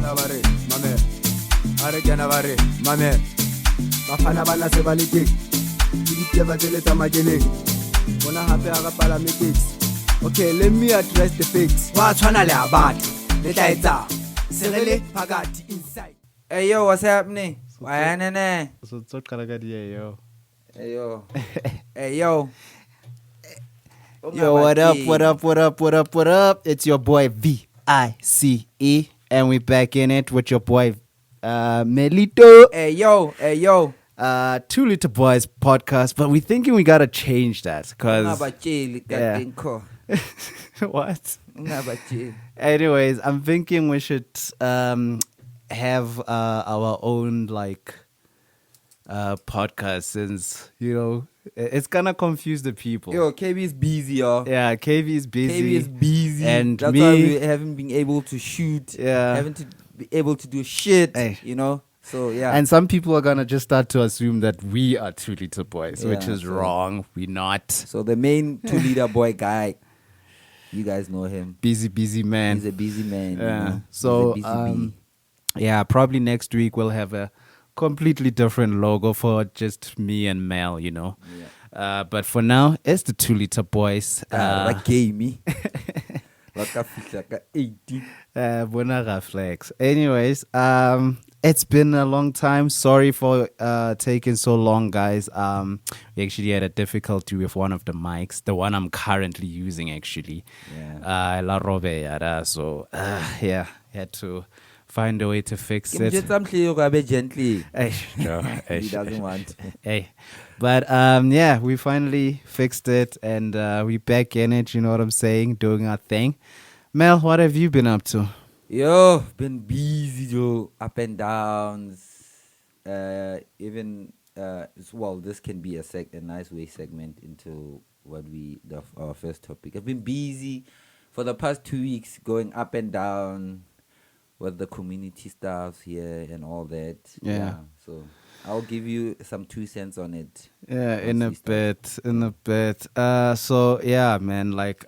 Canavare, mame. Are Canavare, mame. Bafana bana se ba le teng. Ke ditaba tse le tsamakeneng. Bona hape ha ka pala metix. Okay, let me address the facts. Wa tshwana le abati. Le tla etsa. Serele phakati inside. Hey yo, what's happening? Why nene? So it's not gonna get yo. Hey yo. Hey yo. Yo, what up? It's your boy Vice, and we back in it with your boy Melito. Hey yo. 2litreBoiZ podcast, but we're thinking we gotta change that because what? Anyways, I'm thinking we should have our own podcast, since it's gonna confuse the people. Yo, KB is busy, yo. Yeah, KV is busy. And that's why we haven't been able to shoot. Yeah. Haven't to be able to do shit. Hey. So yeah. And some people are gonna just start to assume that we are 2litreBoiZ, which is wrong. We're not. So the main 2litreBoiZ guy, you guys know him. Busy man. He's a busy man. Yeah. So yeah, probably next week we'll have a completely different logo for just me and Mel, Yeah. But for now, it's the 2litreBoiZ. Flex. Anyways, it's been a long time. Sorry for taking so long, guys. We actually had a difficulty with one of the mics, the one I'm currently using, actually. Yeah. La Robe, so yeah, had to find a way to fix it. Gently. No, He doesn't want. Hey, but yeah, we finally fixed it, and we back in it. You know what I'm saying? Doing our thing. Mel, what have you been up to? Yo, been busy, yo, up and downs. Even well, this can be a nice way segment into what our first topic. I've been busy for the past 2 weeks, going up and down with the community stuff here and all that. Yeah. So I'll give you some 2 cents on it. Yeah, in a bit. So yeah, man, let's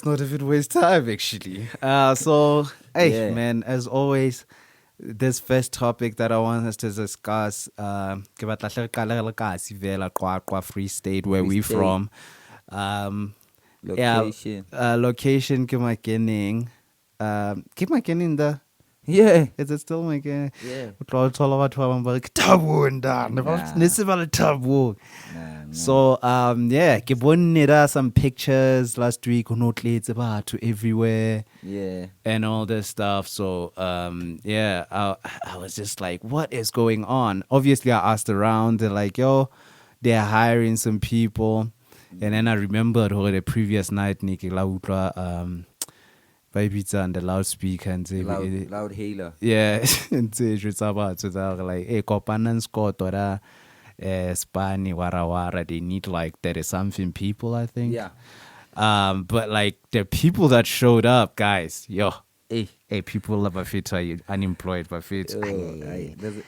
not even waste time, actually. Hey, man, as always, this first topic that I want us to discuss, Free State, where we from. Location. Location, keep my getting the. Yeah. Is it still my game? Yeah. So yeah, ke some pictures last week to everywhere. Yeah. And all this stuff. So yeah, I was just like, what is going on? Obviously I asked around, they're like, yo, they're hiring some people. And then I remembered the previous night Niki Lautla pizza and the loudspeaker and loud hailer. Yeah, and it's about like kopanan skotora spani wara they need 30-something people, I think. Yeah. But the people that showed up, guys, hey, people love Bafit are unemployed Bafit.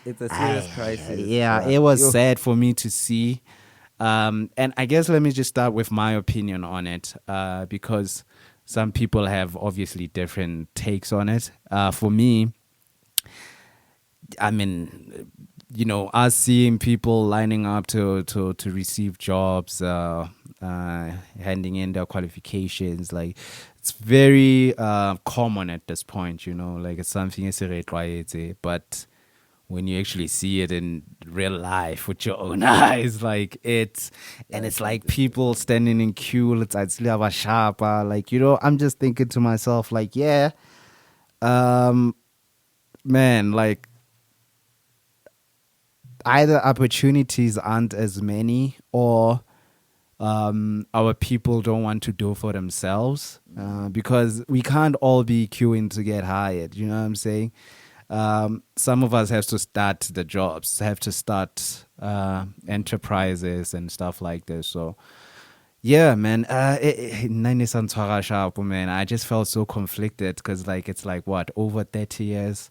It's a serious crisis. Yeah, it was sad for me to see. And I guess let me just start with my opinion on it, because some people have obviously different takes on it. For me, I mean, us seeing people lining up to receive jobs, handing in their qualifications, it's very common at this point, it's something is but when you actually see it in real life with your own eyes, it's like people standing in queue, it's I'm just thinking to myself, man, either opportunities aren't as many, or our people don't want to do for themselves, because we can't all be queuing to get hired, you know what I'm saying? Some of us have to start the jobs, have to start enterprises and stuff like this. So yeah, man, man, I just felt so conflicted, because it's what, over 30 years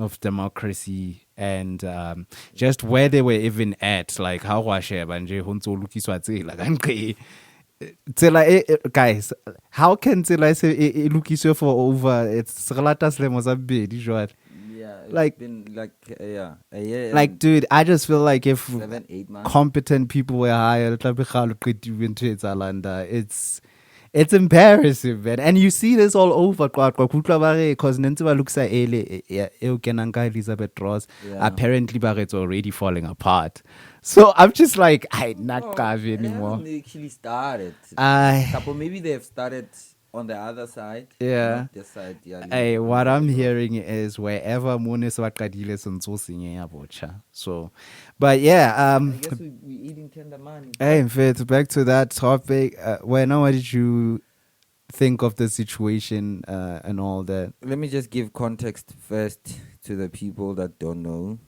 of democracy, and just where they were even at, how Guys, how can Tsela say look for over? It's relatas lemos a bit, Yeah, it's Like- been like yeah, a year Like, and dude, I just feel like if 7-8 months. competent people were hired, it's embarrassing, man. And you see this all over. Because Nentsiba looks at Elizabeth Ross. Yeah. Apparently, it's already falling apart. So I'm just like, I not Oh, Gavi they anymore. haven't actually started. I- Couple, maybe they have started on the other side. Yeah. Not this side. Yeah. Hey, what I'm Elizabeth Ross. hearing is wherever Munis wakadile sonsosinye bocha. So, but yeah, I guess we eating tender money. hey, in fact, back to that topic. Now, what did you think of the situation and all that? Let me just give context first to the people that don't know.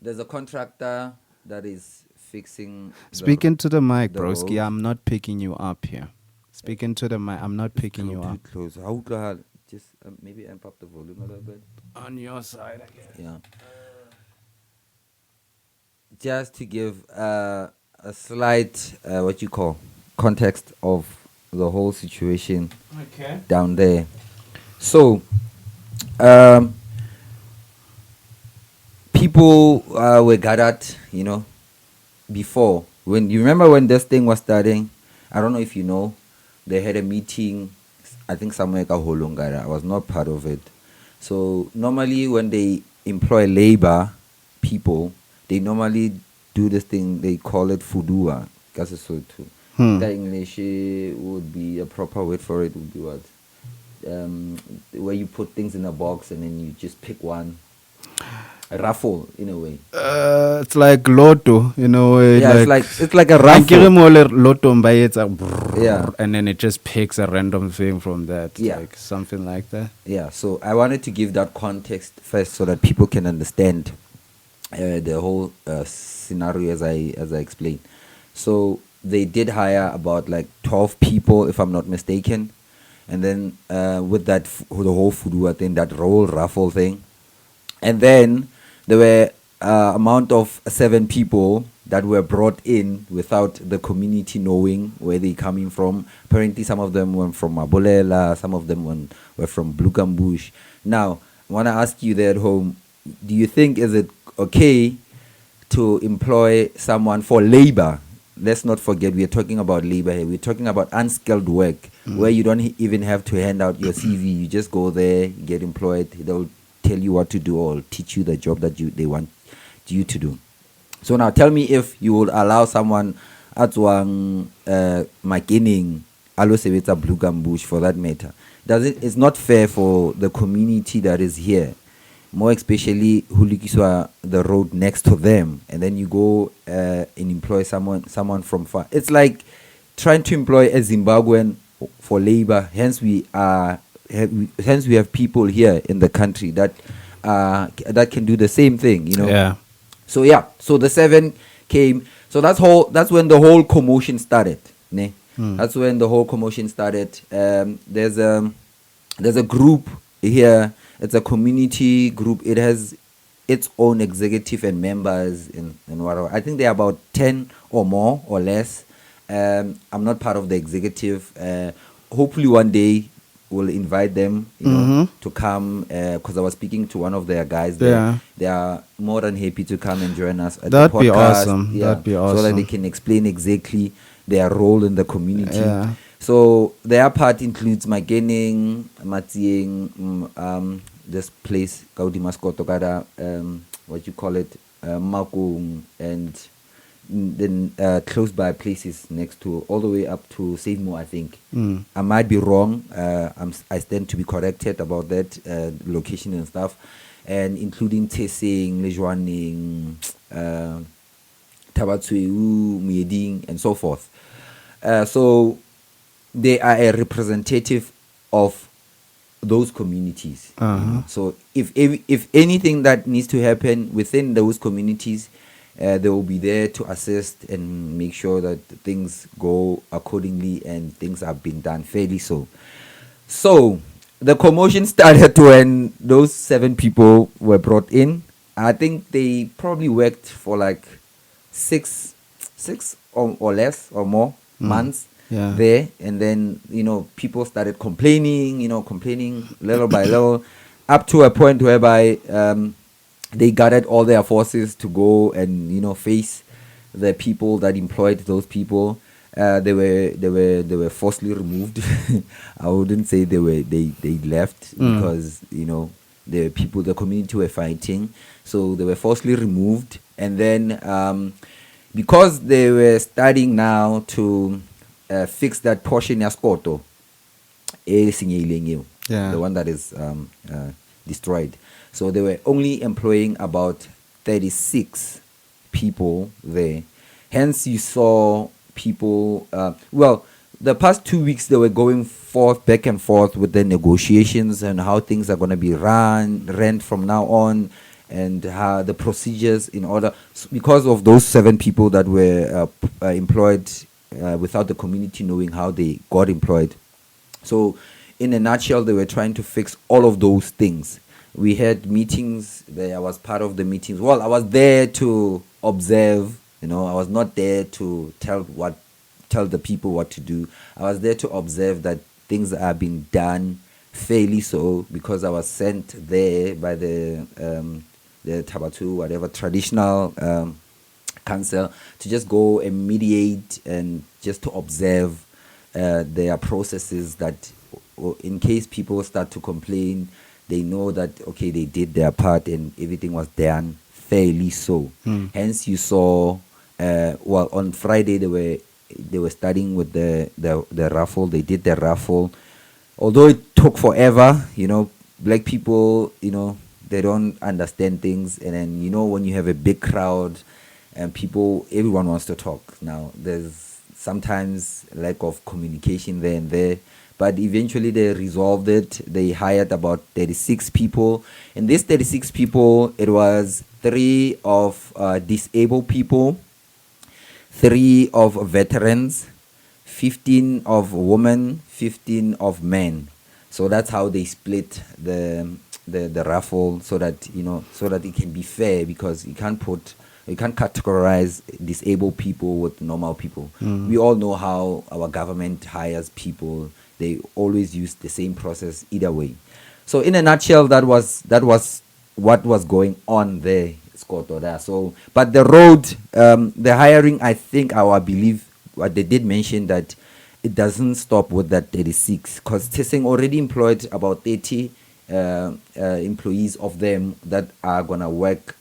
There's a contractor that is fixing. Speaking to the mic, the broski. road. I'm not picking you up here. Speaking to the mic. I'm not picking you up. Close. How do I just maybe amp up the volume a little bit? On your side, I guess. Yeah. Just to give a slight what you call context of the whole situation Okay. down there. So, people were gathered, before. When you remember when this thing was starting, I don't know if you know, they had a meeting, I think somewhere Holongara. I was not part of it. So normally when they employ labor people, they normally do this thing, they call it fudua. The English would be a proper word for it would be what? Where you put things in a box and then you just pick one. A raffle in a way. It's like lotto, you know. Yeah, it's like a raffle. Lotto it's a Yeah. and then it just picks a random thing from that. Yeah. Like something like that. Yeah, so I wanted to give that context first so that people can understand the whole scenario as I explained. So they did hire about like 12 people, if I'm not mistaken, and then with that the whole fudua thing, that whole raffle thing, and then there were amount of 7 people that were brought in without the community knowing where they coming from. Apparently, some of them were from Mabolela, some of them were from Blukambush. Now, I want to ask you there at home, do you think is it okay to employ someone for labor? Let's not forget, we are talking about labor here. We're talking about unskilled work where you don't even have to hand out your CV. You just go there, get employed. They'll tell you what to do or teach you the job that they want you to do. So now tell me if you would allow someone atwang makining alo sebetsa Blukambush for that matter. It's not fair for the community that is here, more especially who likiswa the road next to them, and then you go and employ someone from far. It's like trying to employ a Zimbabwean for labor. Hence we have people here in the country that can do the same thing, Yeah. So yeah, so the 7 came. So that's when the whole commotion started. Ne? That's when the whole commotion started. There's a group here. It's a community group. It has its own executive and members and whatever. I think there are about 10 or more or less. I'm not part of the executive. Hopefully one day we'll invite them, to come, because I was speaking to one of their guys there. Yeah. They are more than happy to come and join us at That'd the be podcast. awesome. Yeah, That'd be so that awesome. they can explain exactly their role in the community. Yeah. So their part includes Magening, Matieng, this place, Kaudima Skotokada, what you call it, Makung, and then close by places next to, all the way up to Seymour, I think. I might be wrong. I stand to be corrected about that location and stuff, and including Tesing, Lejuaning, Tabatsweu, Mieding, and so forth. So they are a representative of those communities. So if anything that needs to happen within those communities, they will be there to assist and make sure that things go accordingly and things have been done fairly. So the commotion started when those 7 people were brought in. I think they probably worked for like six or less or more months Yeah. there, and then people started complaining, complaining little by little, up to a point whereby they gathered all their forces to go and face the people that employed those people. They were forcibly removed. I wouldn't say they left because the community were fighting, so they were forcibly removed. And then because they were starting now to fix that portion ya Skoto, the one that is destroyed. So they were only employing about 36 people there. Hence, you saw people. The past 2 weeks they were going back and forth with the negotiations and how things are going to be ran from now on, and how the procedures in order, because of those 7 people that were employed without the community knowing how they got employed. So, in a nutshell, they were trying to fix all of those things. We had meetings there. I was part of the meetings. Well, I was there to observe. I was not there to tell the people what to do. I was there to observe that things are being done fairly, so because I was sent there by the Tabatu, whatever traditional council, to just go and mediate and just to observe their processes, that in case people start to complain, they know that okay, they did their part and everything was done fairly. So hence you saw on Friday they were starting with the raffle. They did the raffle, although it took forever. Black people, they don't understand things, and then when you have a big crowd and everyone wants to talk. Now there's sometimes lack of communication there and there, but eventually they resolved it. They hired about 36 people, and these 36 people, it was 3 of disabled people, 3 of veterans, 15 of women, 15 of men. So that's how they split the raffle, so that it can be fair, because you can't categorize disabled people with normal people. We all know how our government hires people. They always use the same process either way. So in a nutshell, that was what was going on there, Skoto, there. So, but the road, the hiring, I believe what they did mention, that it doesn't stop with that 36, because Tesing already employed about 30 employees of them that are gonna work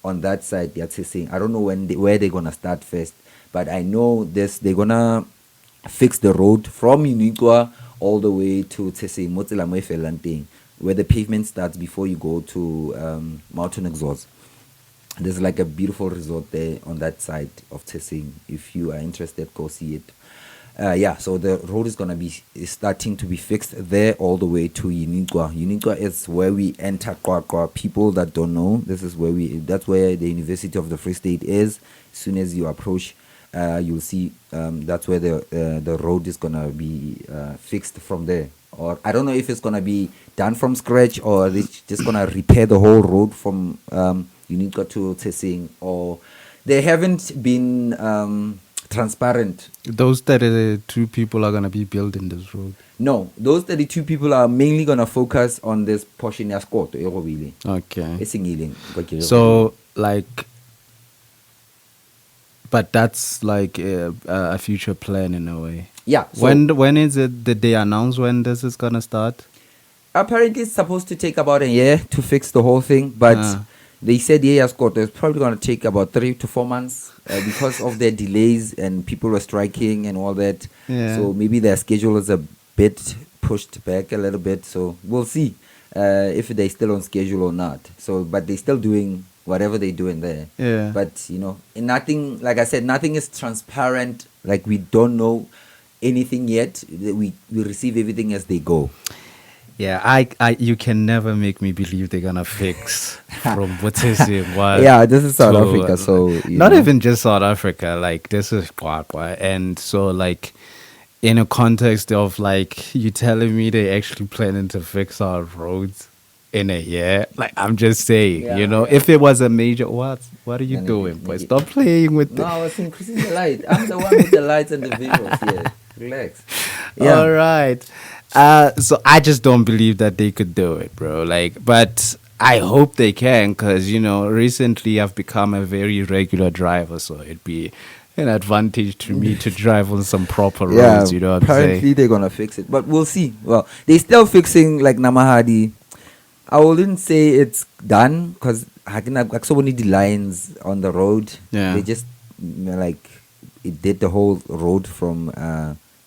on that side. They're Tesing. I don't know where they're gonna start first, but I know they're gonna fix the road from Uniqua all the way to Tesing, Motsilamoefelanting, where the pavement starts before you go to Mountain Exhaust. There's like a beautiful resort there on that side of Tesing. If you are interested, go see it. So the road is gonna be starting to be fixed there all the way to Uniqua. Uniqua is where we enter Kwakwa. People that don't know, that's where the University of the Free State is. As soon as you approach, you'll see that's where the road is gonna be fixed from there. Or I don't know if it's gonna be done from scratch, or they're just gonna repair the whole road from Uniqua to Tesing, or they haven't been transparent. Those 32 people are going to be building this road? No, those 32 people are mainly going to focus on this portion ya Skoto. Okay. So, but that's like a future plan in a way. Yeah. So when is it that they announce when this is going to start? Apparently, it's supposed to take about a year to fix the whole thing, but they said Skoto is probably going to take about 3 to 4 months because of their delays and people were striking and all that. Yeah. So maybe their schedule is a bit pushed back a little bit. So we'll see if they're still on schedule or not. So, but they're still doing whatever they're doing there. Yeah. But nothing, like I said, nothing is transparent. Like we don't know anything yet. We receive everything as they go. Yeah, you can never make me believe they're gonna fix from what is it? Yeah, this is South Africa, so not even just South Africa. Like this is Kwakwa, and so like in a context of like you telling me they actually planning to fix our roads. in a year. Like I'm just saying, Yeah, you know, yeah. if it was a major, what are you Yeah, doing, nigga, boy? nigga. Stop playing with No, the. I was increasing the light. I'm the one with the lights and the visuals here. Relax. All Yeah. right. So I just don't believe that they could do it, bro. Like, but I hope they can, because you know, recently I've become a very regular driver, so it'd be an advantage to me to drive on some proper Yeah. roads. You know what I'm saying? Apparently they're gonna fix it, but we'll see. Well, they're still fixing like Namahadi. I wouldn't say it's done because so many the lines on the road. Yeah. They just like it did the whole road from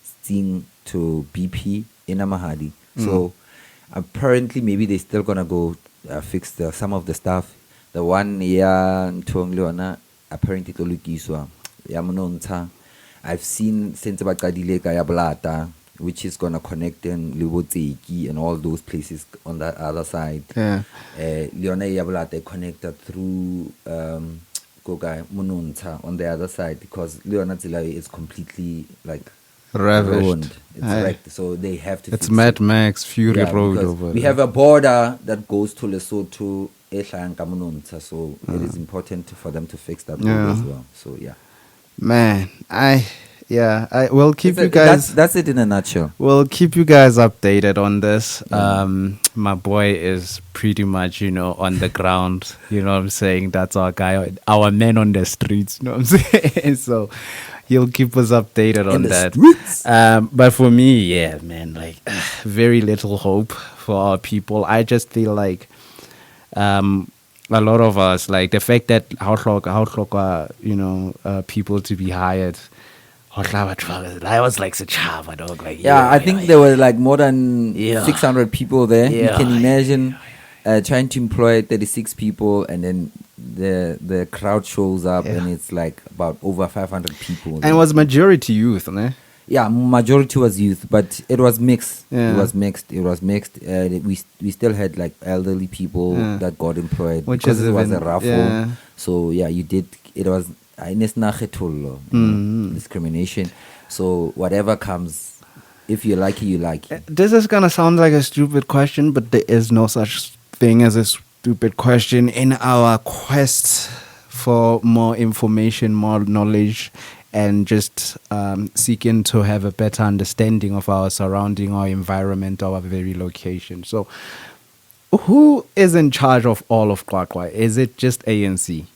Sting to BP in Namahadi. So apparently maybe they're still gonna go fix some of the stuff. The one Tuong apparently to Lukiswa. I've seen since about Yablata, which is gonna connect in Libotseki and all those places on the other side. Yeah. Leona Yablata connected through Kogai Mununta on the other side because Leona Zilai is completely like Ravished. ruined. It's Aye. wrecked, so they have to It's fix Mad it. Max Fury Yeah, Road because over we there. have a border that goes to Lesotho, Ehla and Kamununta, so it is important for them to fix that road Yeah. as well. So yeah, Man, I will keep you That's guys. it in a nutshell. We'll keep you guys updated on this. My boy is pretty much, you know, on the ground. You know what I'm saying? That's our guy, our man on the streets. You know what I'm saying? So he'll keep us updated on the that. streets. But for me, yeah, man, like very little hope for our people. I just feel like a lot of us, like the fact that how you know, people to be hired. I was like such a dog. Like Yeah, I think there were like more than Yeah. 600 people there. You Yeah. can imagine trying to employ 36 people, and then the crowd shows up, Yeah. and it's like about over 500 people. and it was majority youth, ne? Yeah, majority was youth, but it was mixed. Yeah. It was mixed. We still had like elderly people Yeah. that got employed Which because is it was a even- raffle. yeah. So yeah, you did. It was discrimination. So whatever comes, if you like it, you like it. This is gonna sound like a stupid question, but there is no such thing as a stupid question in our quest for more information, more knowledge, and just seeking to have a better understanding of our surrounding, our environment, our very location. So, who is in charge of all of Kwakwa? Is it just ANC?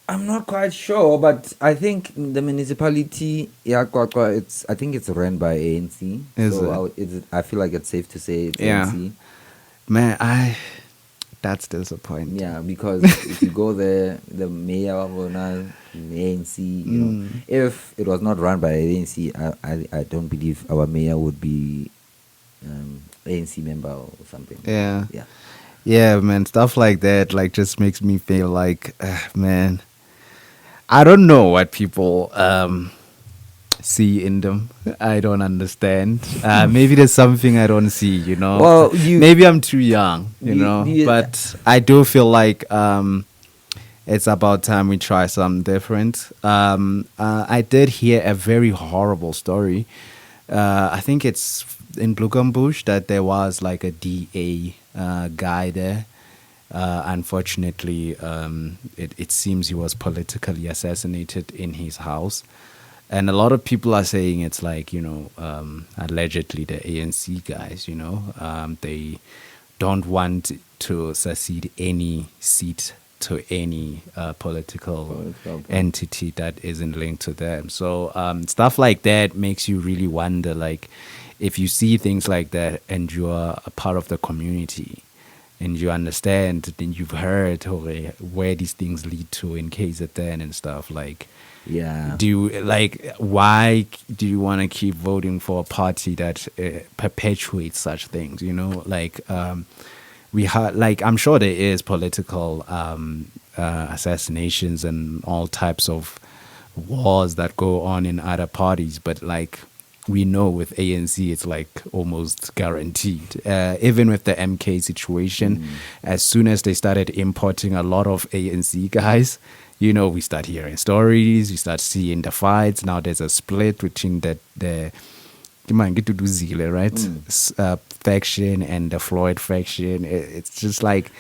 I'm not quite sure, but I think the municipality, Kwakwa, I think it's run by ANC. Is so I feel like it's safe to say it's Yeah. ANC. Man, that's disappointing. Yeah, because if you go there, the mayor of ANC, you know, if it was not run by ANC, I don't believe our mayor would be ANC member or something. Yeah. Yeah. Yeah, man, stuff like that like just makes me feel like, man, I don't know what people see in them. I don't understand. Maybe there's something I don't see, you know. Well, maybe I'm too young, you know. But I do feel like it's about time we try something different. I did hear a very horrible story. I think it's in Blugambush that there was like a DA guy there. Unfortunately, it seems he was politically assassinated in his house. And a lot of people are saying it's like, you know, allegedly the ANC guys, you know, they don't want to succeed any seat to any political entity that isn't linked to them. So stuff like that makes you really wonder, like, if you see things like that and you are a part of the community and you understand, then you've heard where these things lead to in KZN and stuff, like, Yeah. why do you want to keep voting for a party that perpetuates such things? You know, like I'm sure there is political assassinations and all types of wars that go on in other parties, but like we know with ANC, it's like almost guaranteed. Even with the MK situation, as soon as they started importing a lot of ANC guys, you know, we start hearing stories, we start seeing the fights. Now there's a split between the get to do Zile, right? Faction and the Floyd faction. It's just like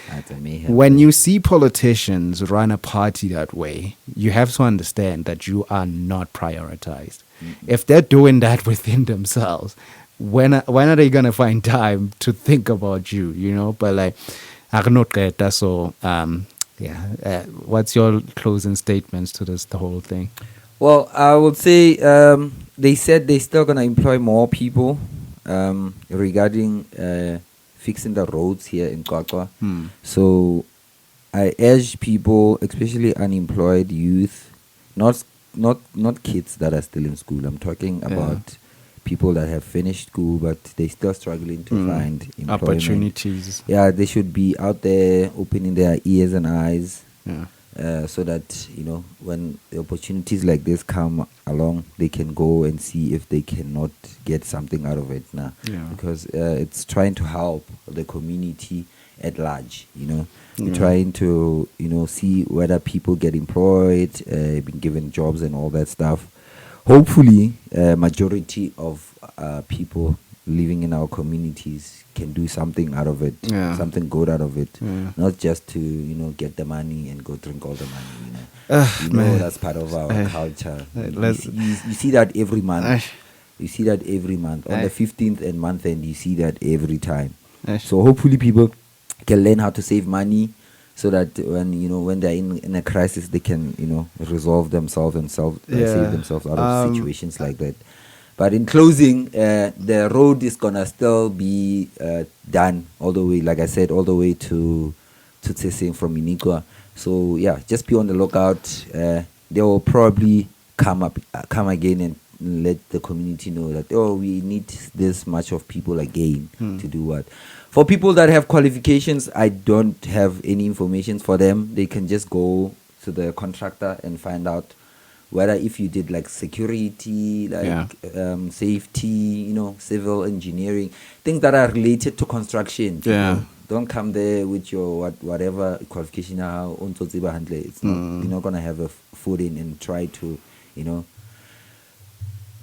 when you see politicians run a party that way, you have to understand that you are not prioritized. If they're doing that within themselves, when are they gonna find time to think about you? You know, but like I cannot get that. So what's your closing statements to the whole thing? Well, I would say they said they're still gonna employ more people regarding fixing the roads here in Kwakwa. So I urge people, especially unemployed youth, not kids that are still in school. I'm talking about people that have finished school but they're still struggling to find employment. Opportunities. Yeah, they should be out there opening their ears and eyes. So that, you know, when the opportunities like this come along, they can go and see if they cannot get something out of it now. Because it's trying to help the community at large, you know. We're trying to, you know, see whether people get employed, been given jobs and all that stuff. Hopefully, majority of people living in our communities can do something out of it, something good out of it, not just to, you know, get the money and go drink all the money, you know. That's part of our culture. You see that every month. You see that every month. On the 15th and month end, you see that every time. So hopefully people can learn how to save money so that when they're in a crisis, they can, you know, resolve themselves and save themselves out of situations like that. But in closing, the road is gonna still be done all the way, like I said, all the way to Tsesing from Inikwa. So yeah, just be on the lookout. They will probably come again and let the community know that we need this much of people again to do what. For people that have qualifications, I don't have any information for them. They can just go to the contractor and find out whether if you did like security, like safety, you know, civil engineering, things that are related to construction. Don't come there with your whatever qualification now. It's not, you're not gonna have a foot in and try to, you know,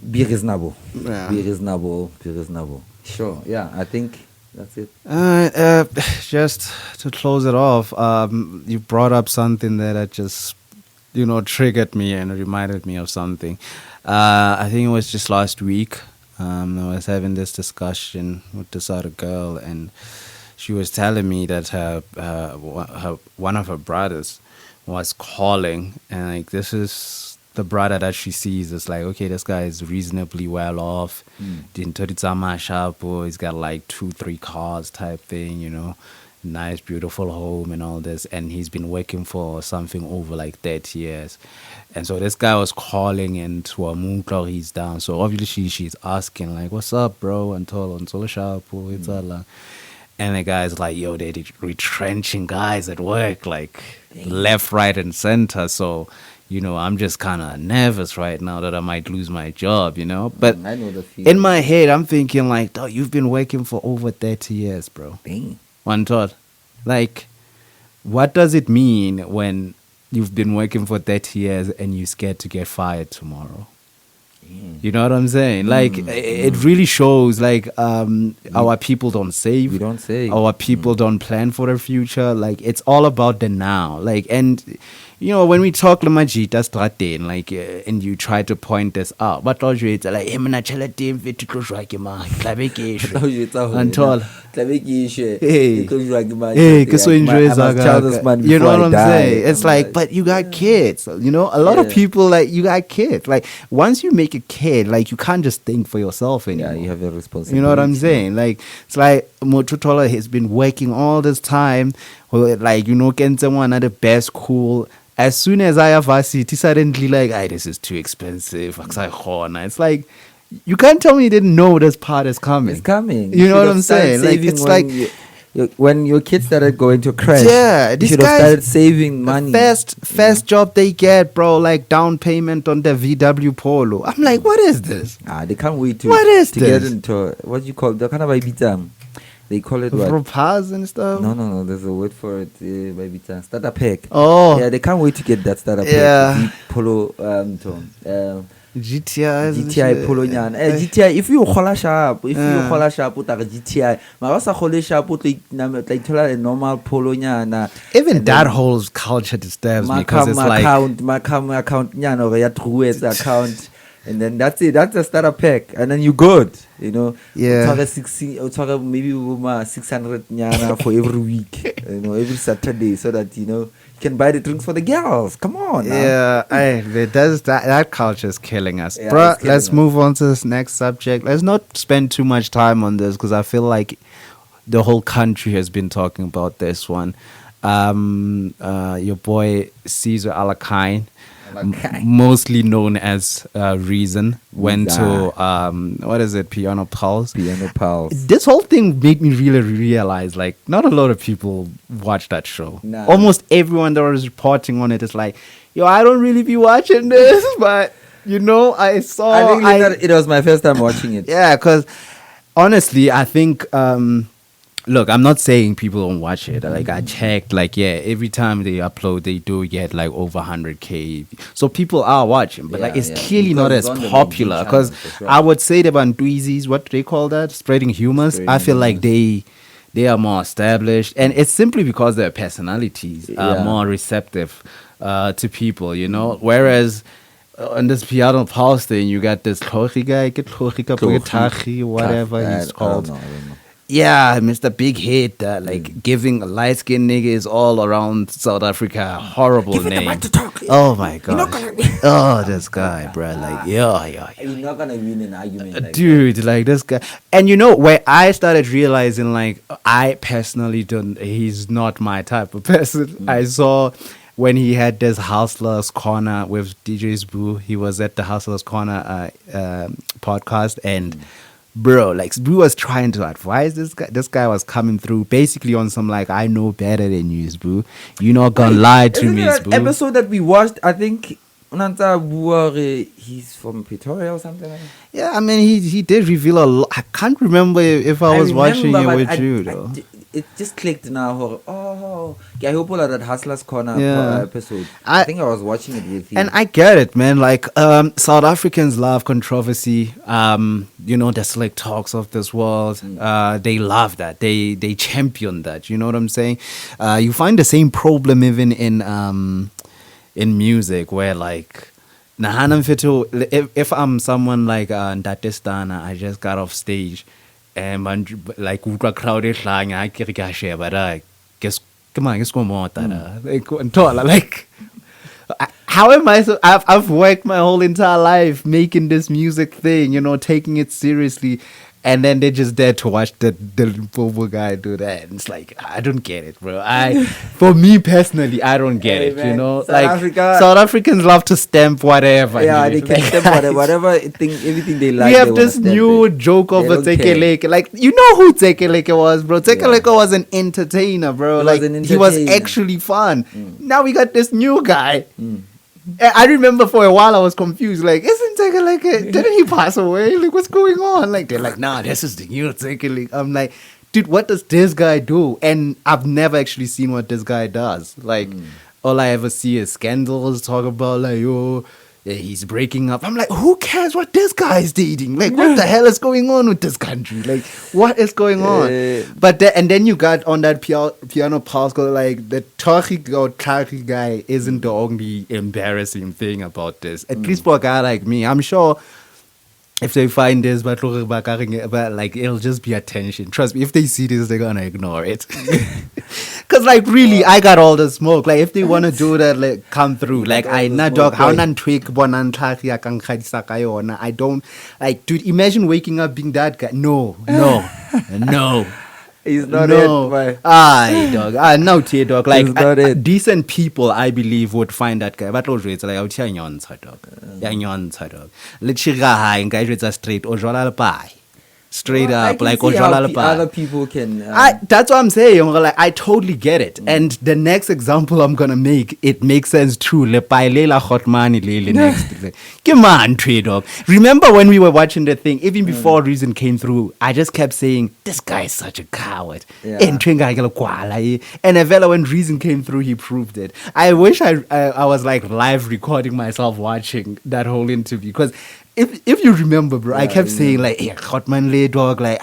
be reasonable. Be reasonable. Sure. Yeah, I think that's it. Just to close it off, you brought up something that just, you know, triggered me and reminded me of something. I think it was just last week. I was having this discussion with this other girl, and she was telling me that one of her brothers was calling, and like this is the brother that she sees. It's like, okay, this guy is reasonably well off. He's got like 2-3 cars type thing, you know. Nice, beautiful home and all this, and he's been working for something over like 30 years. And so this guy was calling, and to a moon clock he's down. So obviously she's asking like, "What's up, bro?" And the guy's like, "Yo, they're retrenching guys at work, like left, right, and center. So, you know, I'm just kind of nervous right now that I might lose my job, you know." But I know the feeling. In my head, I'm thinking like, "Oh, you've been working for over 30 years, bro." Dang. One thought, like, what does it mean when you've been working for 30 years and you're scared to get fired tomorrow? You know what I'm saying? Like, it really shows, like, our people don't save. We don't save. Our people don't plan for the future. Like, it's all about the now. Like, and, you know, when we talk Lamajita Straten, like, and you try to point this out, but also it's like, hey, man, I tell a team, fit to close right, man. Until, hey, because we enjoy Zaga. You know what I'm saying? It's like, but you got kids. You know, a lot of people, like, you got kids. Like, once you make a kid, like, you can't just think for yourself anymore. Yeah, you have a responsibility. You know what I'm saying? Like, it's like Motutola has been working all this time. Like, you know, Kenten one of the best, cool. As soon as I have varsity, suddenly like, this is too expensive. It's like, you can't tell me you didn't know this part is coming. It's coming. You know what I'm saying? Like, it's like when your kids started going to crash. Yeah, you should have started saving money. First job they get, bro, like down payment on the VW Polo. I'm like, what is this? They can't wait to what is to this? get into what you call the kind of They call it what? Repas and stuff. No. There's a word for it. Maybe it's a starter pack. Oh. Yeah, they can't wait to get that starter Yeah. pack. The polo tone. GTI. Polo nyana. GTI. If you hola sharp, uta GTI. Mawasa hole sharp uta a normal polo nyana. Even that whole culture disturbs me because it's like account nyana or ya trues account. And then that's it. That's the starter pack, and then you good. You know, Yeah. Talk 60, or talk maybe 600 nyana for every week. You know, every Saturday, so that you can buy the drinks for the girls. Come on. Now. yeah, that culture is killing us, Yeah, bruh. it's killing Let's us. move on to this next subject. Let's not spend too much time on this because I feel like the whole country has been talking about this one. Your boy Caesar Alakine, mostly known as Reason, went to what is it, Piano Pulse. Piano Pals. This whole thing made me really realize, like, not a lot of people watch that show. Nah. Almost everyone that was reporting on it is like, yo, I don't really be watching this, but I saw. I think it was my first time watching it. Yeah, because honestly, I think. Look, I'm not saying people don't watch it. Like, I checked, like, yeah, every time they upload, they do get like over 100K. So people are watching, but like, it's Yeah. clearly not Because as it's on the main popular. channel, Because for sure. I would say the Bantuizis, what do they call that? Spreading humors. I feel like they are more established, and it's simply because their personalities are Yeah. more receptive to people, Whereas on this Piano Pulse thing, you got this Tlhogi guy, whatever he's called. I don't know. Yeah, Mr. Big Head, giving a light-skinned niggas all around South Africa a horrible Give it the name. right to talk. Oh my god! not gonna be- Oh, this guy, bro, like yeah. You're not gonna win an argument. Like Dude, like this guy, and where I started realizing, like, I personally don't. He's not my type of person. I saw when he had this Hustlers Corner with DJ's Boo. He was at the Hustlers Corner podcast, and bro, like, Boo was trying to advise this guy. This guy was coming through basically on some like, I know better than you, Boo. You're not gonna lie to Isn't me, it that Boo. episode that we watched? I think he's from Pretoria or something like that. Yeah, I mean, he did reveal a lot. I can't remember if I was watching it with you, though. It just clicked now. Oh, I hope all of that Hustlers Corner Yeah. episode. I- I think I was watching it with you. And I get it, man. Like, South Africans love controversy. The slick talks of this world. They love that. They champion that. You know what I'm saying? You find the same problem even in music, where like, if I'm someone like Ntatestana, I just got off stage, and like crowd is lying, I can't share, but I guess come on, go more like. How am I so? I've worked my whole entire life making this music thing, taking it seriously, and then they're just there to watch the Limpopo guy do that. And it's like, I don't get it, bro. For me personally, I don't get Hey, it. man, South Africans love to stamp whatever. Yeah, dude. they can stamp whatever thing, everything they like. We they have wanna this stamp new it. joke of They a don't care. Tekeleke. Like, you know who Tekeleke was, bro. Tekeleke was an entertainer, bro. He Like, was an he was entertainer. actually fun. Now we got this new guy. I remember for a while I was confused. Like, isn't Tekeleke, didn't he pass away? Like, what's going on? Like, they're like, nah, this is the new Tekeleke. I'm like, dude, what does this guy do? And I've never actually seen what this guy does. Like, all I ever see is scandals talk about, like, oh, yeah, he's breaking up. I'm like, who cares what this guy is dating? Like, what the hell is going on with this country? Like, what is going on? But and then you got on that piano pulse, like, the Tlhogi guy isn't the only embarrassing thing about this. At least for a guy like me, I'm sure if they find this, but like, it'll just be attention. Trust me, if they see this, they're gonna ignore it. Cause like, really, I got all the smoke. Like, if they wanna do that, like, come through. Like, I not dog how nan tweak bonan Tlhogi akang kgadisa ka yona. I don't like, dude. Imagine waking up being that guy. No. He's not No. it, boy. Aye, dog. No, tear dog. Like, He's not it. decent people, I believe, would find that guy. But also, it's like, I'll tell you, dog. Let's see, guy, guys, it's a straight. Or jwala le pie. straight Well, I up. can Like see how Ojala other people can. that's what I'm saying. Like I totally get it. And the next example I'm gonna make, it makes sense too. Le pailela hotmani lele next. Come on, trade dog. Remember when we were watching the thing, even before Reason came through, I just kept saying, this guy is such a coward. Yeah. And Evela, when Reason came through, he proved it. I wish I was like live recording myself watching that whole interview. Because if you remember, bro, I kept saying like, hey, hotman le dog, like,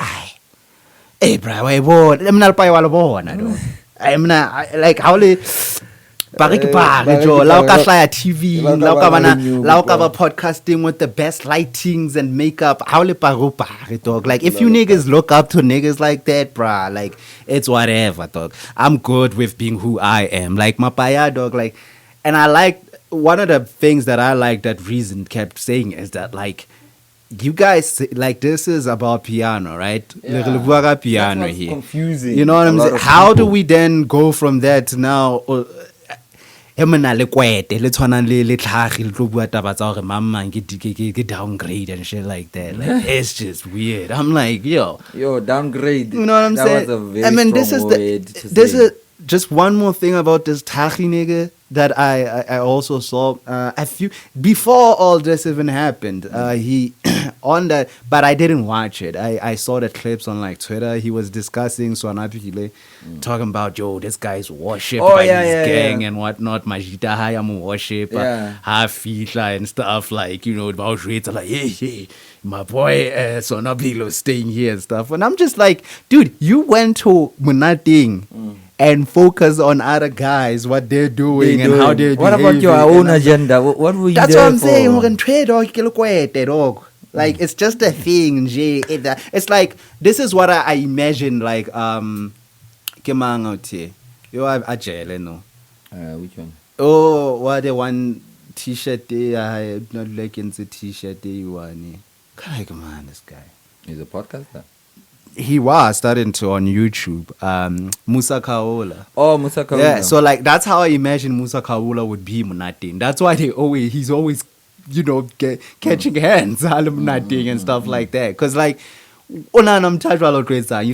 hey, bro, I won. I'm not pay wala bon. I don't. I'm not like how le. Pare ke pare jo la o ka hlaya TV la o ka bana la o ka ba podcasting with the best lightings and makeup how le pare dog like if you niggas look up to niggas like that bruh like it's whatever dog I'm good with being who I am like mapaya dog like and I like one of the things that I like that Reason kept saying is that like you guys like this is about piano, right? Yeah. Piano That's here. confusing. You know what a I'm lot saying? of How do people. we then go from there to now? Emana le kwete le tshwana le tlhagi le tlo bua taba tsa gore mamang ke downgrade and shit like that. Like it's just weird. I'm like, yo, downgrade. you know what I'm that saying? Was a very I mean, this strong is word to this say. is just one more thing about this Tahi nigga that I also saw a few before all this even happened. He on that, but I didn't watch it. I saw the clips on like Twitter. He was discussing Swanapile, talking about this guy's worshipped by his gang and whatnot. Majita Hayam worship, Hafitla and stuff like about rates like hey, my boy Swanapilo staying here and stuff. And I'm just like, dude, you went to Munating. And focus on other guys, what they're doing and how they're What behaving. about your own agenda? What were you That's there what I'm for? saying. We can trade dog. Like it's just a thing, it's like this is what I imagine. Like kemang out here. Yo, I jail no. Which one? Oh, what the one T-shirt day? I not like in the T-shirt day you want. Come on, this guy. He's a podcaster. He was starting to on YouTube. Musa Kaola. Oh, Musa Kaola. Yeah, so like that's how I imagine Musa Kaola would be Munatin. That's why he's always catching hands and stuff like that. Cause like you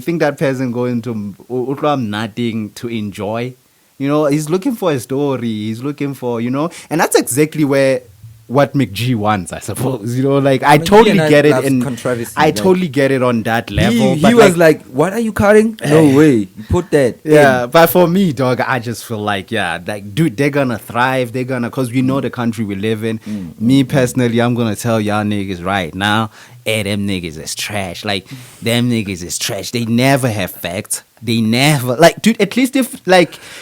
think that person going to nothing to enjoy? He's looking for a story. He's looking for and that's exactly what McG wants, I suppose. Like I totally get it, and I totally get it on that level. He was like, "What are you cutting? No way, you put that." Yeah, but for me, dog, I just feel like, dude, they're gonna thrive. They're gonna, cause we know the country we live in. Me personally, I'm gonna tell y'all niggas right now, them niggas is trash. Like them niggas is trash. They never have facts. They never dude. At least if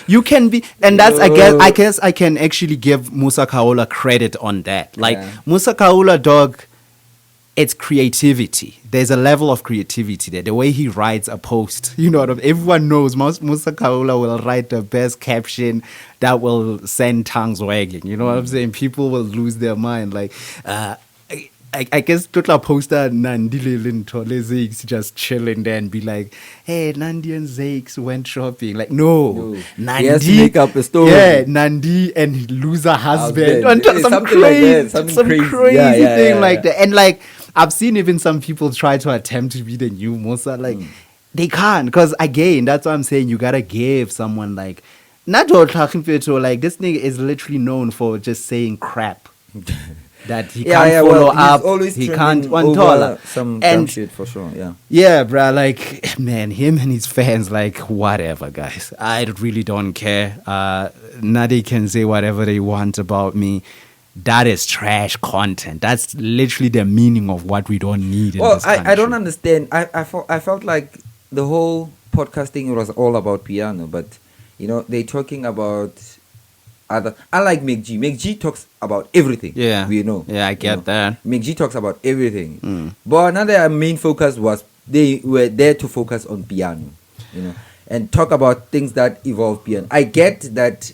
you can be, and that's I guess I can actually give Musa Kaola credit on that. Musa Kaola, dog, it's creativity. There's a level of creativity there. The way he writes a post, what I mean? Everyone knows Musa Kaola will write the best caption that will send tongues wagging. You know what I'm saying? People will lose their mind. I guess Tutla poster Nandi Zakes just chilling there and be like, hey, Nandi and Zakes went shopping. Like, no. Nandi. He has to make up a story. Yeah, Nandi and he lose her husband. Some crazy, like that. some crazy thing like that. And I've seen even some people try to attempt to be the new Musa. They can't. Because again, that's what I'm saying. You got to give someone not to this nigga is literally known for just saying crap. That he can't follow up. He can't over some dumb shit for sure. Yeah, bruh. Man, him and his fans, whatever, guys. I really don't care. Nadi can say whatever they want about me. That is trash content. That's literally the meaning of what we don't need. Well, in this country. I don't understand. I felt like the whole podcasting was all about piano, but they're talking about. I like McG. McG talks about everything. Yeah, we know. Yeah, I get that. McG talks about everything. But another main focus was they were there to focus on piano, and talk about things that evolve piano. I get that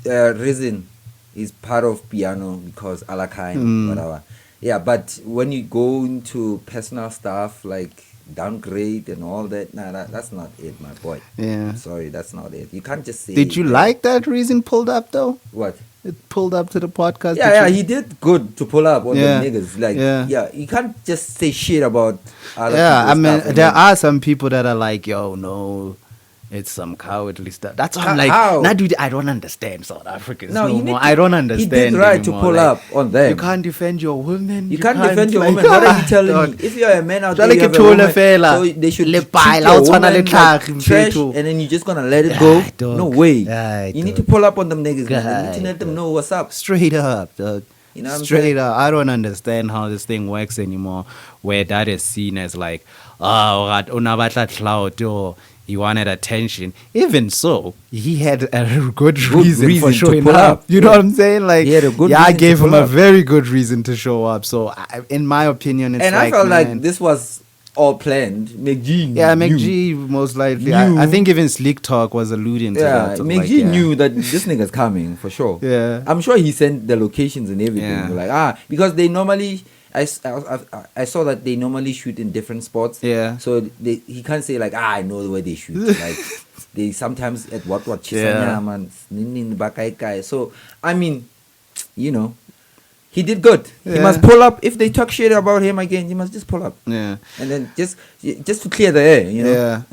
Reason is part of piano because Alakai, whatever. Yeah, but when you go into personal stuff like downgrade and all that. Nah, that's not it, my boy. Yeah. Sorry, that's not it. You can't just say. Did you like that reason pulled up though? what? It pulled up to the podcast. Yeah, he did good to pull up on Yeah. the niggas. Like, Yeah. you can't just say shit about other Yeah, I people's mean, stuff and there then- are some people that are like, yo, no, it's some cowardly stuff. That's why I'm like, How? nah, dude, I don't understand South Africans No, no you need more. to- I don't understand. He did right to anymore. pull Like, up on them. You can't defend your women. You can't defend your like, woman. What are you telling dog. me? If you're a man out Jwale there, you ke have a thole woman, fela. so they should Le treat pai, la your o tshwana woman le like tlhagi, trash, mfethu. and then you're just gonna let it go. Ah, dog. No way. Ah, You need dog. to pull up on them niggas. Man. You need to God, let them dog. know what's up. Straight up, dog. You know what I'm Straight saying? up. I don't understand how this thing works anymore, where that is seen as like, oh, unabatla clout, or he wanted attention. Even so, he had a good reason for reason to showing pull up. up. You know Yeah. what I'm saying? Like, He had a good I reason to gave him pull a up. very good reason to show up. So, in my opinion, it's And like, I felt man, like this was all planned. McG yeah, knew. McG most likely. I Knew. think even Slick Talk was alluding to Yeah, that. of McG like, yeah. knew that this nigga's coming for sure. Yeah. I'm sure he sent the locations and everything. Yeah. Like because they normally, I saw that they normally shoot in different spots. Yeah. So he can't say like I know where they shoot. Like they sometimes at what Yeah. Chisanyama and Bakai. So I mean, you know, he did good. He Yeah. must pull up. If they talk shit about him again, he must just pull up. Yeah. And then just to clear the air, you know.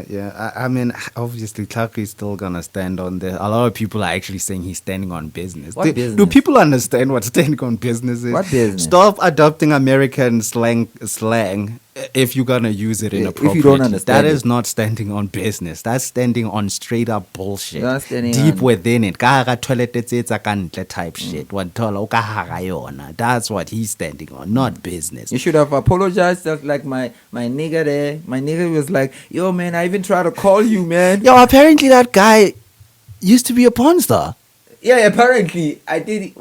Yeah. I mean, obviously, Clark is still gonna stand on there. A lot of people are actually saying he's standing on business. What Do business? people understand what standing on business is? What business? Stop adopting American slang if you're gonna use it If you don't inappropriately. understand That it. is not standing on business. That's standing on straight up bullshit. That's standing Deep on- within it. Ka hara toilet tse tsa ka ntle type shit. Wa thola o ka hara yona. That's what he's standing on, not business. You should have apologized. That's like my nigga there. My nigga was like, yo, man, I even tried to call you, man. Yo, apparently that guy used to be a porn star. Yeah, apparently. I did.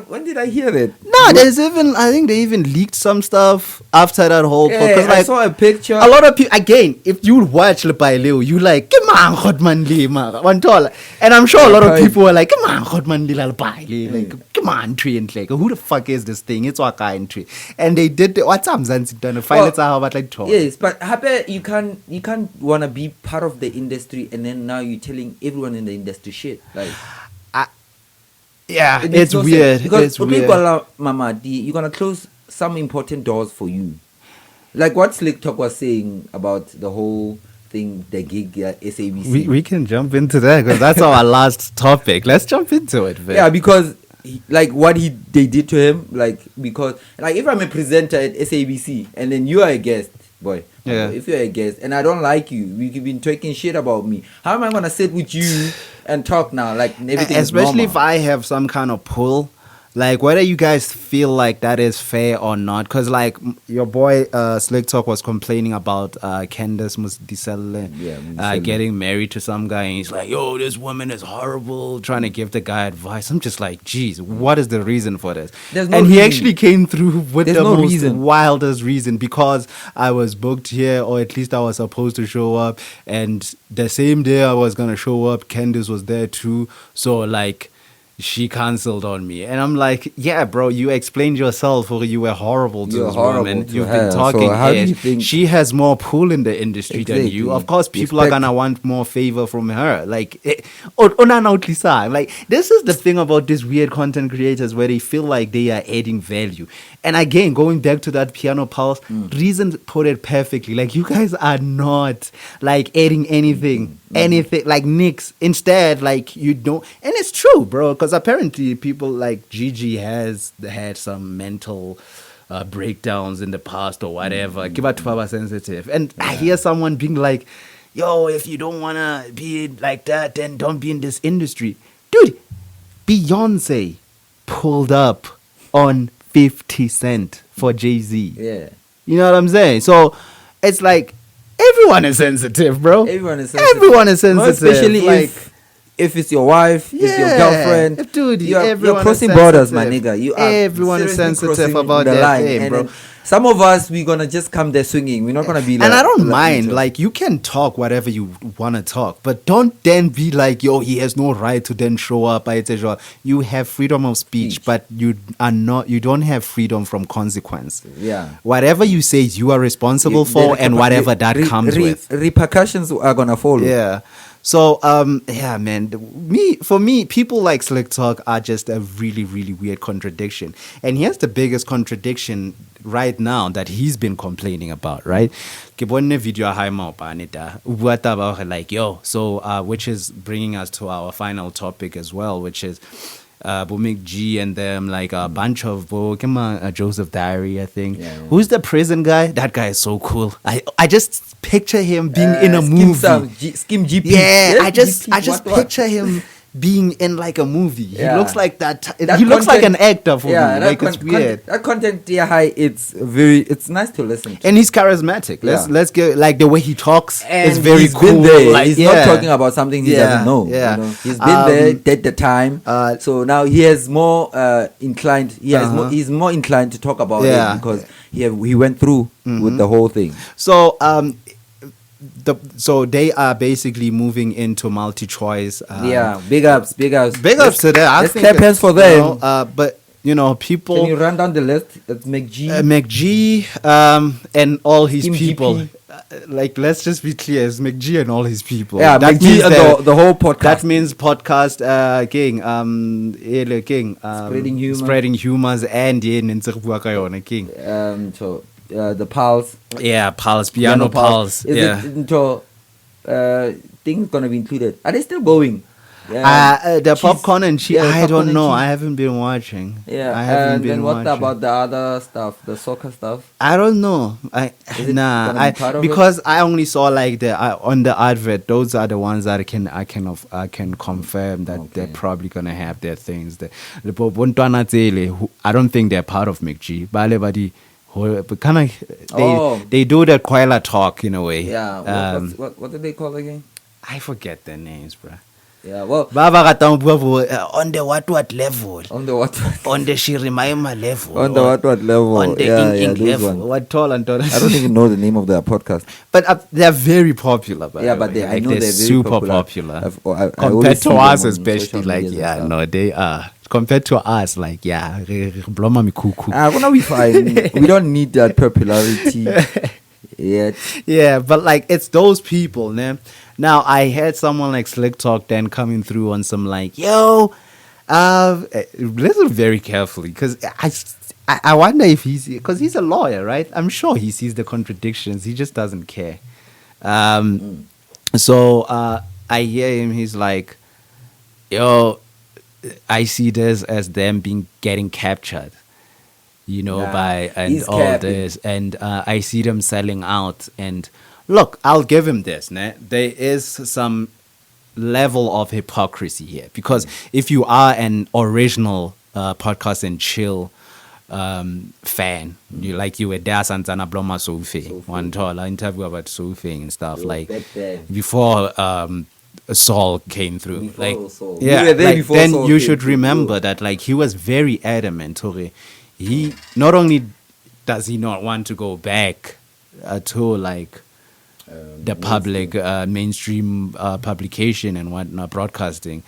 When did I hear that? No, there's even, I think they even leaked some stuff after that whole Yeah, because I like saw a picture. a lot of people, again, if you watch Le Baileo, you like, come on, Godman Lee, man. One tall. And I'm sure a lot of Okay. people were like, come on, Godman Lee, Le Baileo. Like, come on, tree and like, who the fuck is this thing? It's Waka and tree. And they did, what's up, Zanzi done? Finally, it's how about like, talk. Yes, but Hape, you can't wanna be part of the industry and then now you're telling everyone in the industry shit. Like Yeah, it makes it's no sense. weird. Because It's weird. Mama, you're gonna close some important doors for you. Like what Slick Talk was saying about the whole thing, the gig at SABC. We can jump into that because that's our last topic. Let's jump into it, Vic. Yeah, because like what they did to him, like because like if I'm a presenter at SABC and then you are a guest, boy. Yeah. If you're a guest and I don't like you, you've been talking shit about me. How am I gonna sit with you and talk now? Like everything. is Especially if normal? I have some kind of pull, like whether you guys feel like that is fair or not, because like your boy Slick Talk was complaining about Candace Musdiselle Musdiselle. getting married to some guy, and he's like, yo, this woman is horrible, trying to give the guy advice. I'm just like, geez, what is the reason for this? There's no And he reason. actually came through with There's the no most reason. wildest reason, because I was booked here, or at least I was supposed to show up, and the same day I was gonna show up, Candace was there too, so like she cancelled on me. And I'm like, yeah, bro, you explained yourself, or you were horrible to You're this horrible woman. to You've her. been So talking how do you ish. think- She has more pull in the industry than you. Exactly. Of course, people are Respect. gonna want more favor from her. Like, like this is the thing about these weird content creators, where they feel like they are adding value. And again, going back to that Piano Pulse, Reason put it perfectly. Like, you guys are not like adding anything, like Nick's. Instead, like, you don't, and it's true, bro, because apparently people like Gigi has had some mental breakdowns in the past or whatever. Give to Papa sensitive. And I hear someone being like, yo, if you don't want to be like that, then don't be in this industry. Dude, Beyonce pulled up on 50 Cent for Jay-Z. Yeah. You know what I'm saying? So it's like everyone is sensitive, bro. Everyone is sensitive. Everyone is More sensitive. especially like, if if it's your wife, it's your girlfriend, dude, you're everyone crossing is borders, my sensitive. nigga. You are Everyone is seriously sensitive crossing about the that line. thing, And bro. then some of us, we're gonna just come there swinging. We're not gonna be like. And I don't mind, into- like, you can talk whatever you want to talk, but don't then be like, yo, he has no right to then show up. Etc. You have freedom of speech, but you don't have freedom from consequence. Yeah. Whatever you say, you are responsible for, and whatever that comes with. Repercussions are gonna follow. Yeah. So, yeah, man. For me, people like Slick Talk are just a really, really weird contradiction. And here's the biggest contradiction right now that he's been complaining about, right? Ke bone video ha mo paneta. O bua taba like, yo, so which is bringing us to our final topic as well, which is Bumik G and them, like a bunch of Joseph Diary, I think. Yeah. Who's the prison guy? That guy is so cool. I just picture him being in a movie. Skim GP. Yeah, Yes, I just what? picture him being in like a movie. Yeah. He looks like that. That He looks like an content- actor for me. Like it's weird. That content, yeah, hi, it's nice to listen to. And he's charismatic. Let's get like the way he talks And is very he's cool. been there. Like, He's yeah. not talking about something he doesn't know. Yeah. You know? He's been there, did the time. So now he is more inclined. He's more inclined to talk about Yeah. it because he went through with the whole thing. So so they are basically moving into multi-choice. Yeah, big ups. Big ups to them. I Let's think clap hands for them. But people. Can you run down the list? It's McG. McG and all his Team people. GP. Like, let's just be clear, it's McG and all his people. Yeah, that McG means and that, the whole podcast. That means podcast king, king, spreading humors and king. So the Pulse. Yeah, Pulse, piano Pulse. Is Yeah. it into things gonna be included? Are they still going? Yeah. The popcorn and cheese. Yeah, I popcorn don't and know. cheese. I haven't been watching. Yeah, I haven't and been then what watching. about the other stuff, the soccer stuff? I don't know. Is it gonna be part of because I only saw like on the advert. Those are the ones that I can confirm that they're probably gonna have their things. I don't think they're part of McG. But kind of they do the Koala talk in a way. Yeah. What do they call again? I forget their names, bro. Yeah. Well, on the what level? on the what? On the Shirimaima level. On the what level? On the Ing those level. ones. What tall and tall. I don't even know the name of their podcast. But they're very popular. By Yeah, the but way. I know they're they're very super popular. I Compared always see to them us, on especially, social like, medias and stuff. no, they are. Compared to us, like, yeah, bloma mi kuku. Gonna be fine. We don't need that popularity yet. Yeah, but like it's those people, man. Now I heard someone like Slick Talk then coming through on some like, yo, listen very carefully because I wonder if because he's a lawyer, right? I'm sure he sees the contradictions. He just doesn't care. So I hear him. He's like, yo, I see this as them getting captured. By and all capping. this, and I see them selling out. And look, I'll give him this. There is some level of hypocrisy here because if you are an original podcast and chill fan, you were there, Santana Bloma Sophie, one tall interview about Sophie and stuff before Saul came through. Saul. Yeah, We were there before then Saul you came should through. remember that he was very adamant. He not only does he not want to go back to the public mainstream publication and whatnot broadcasting,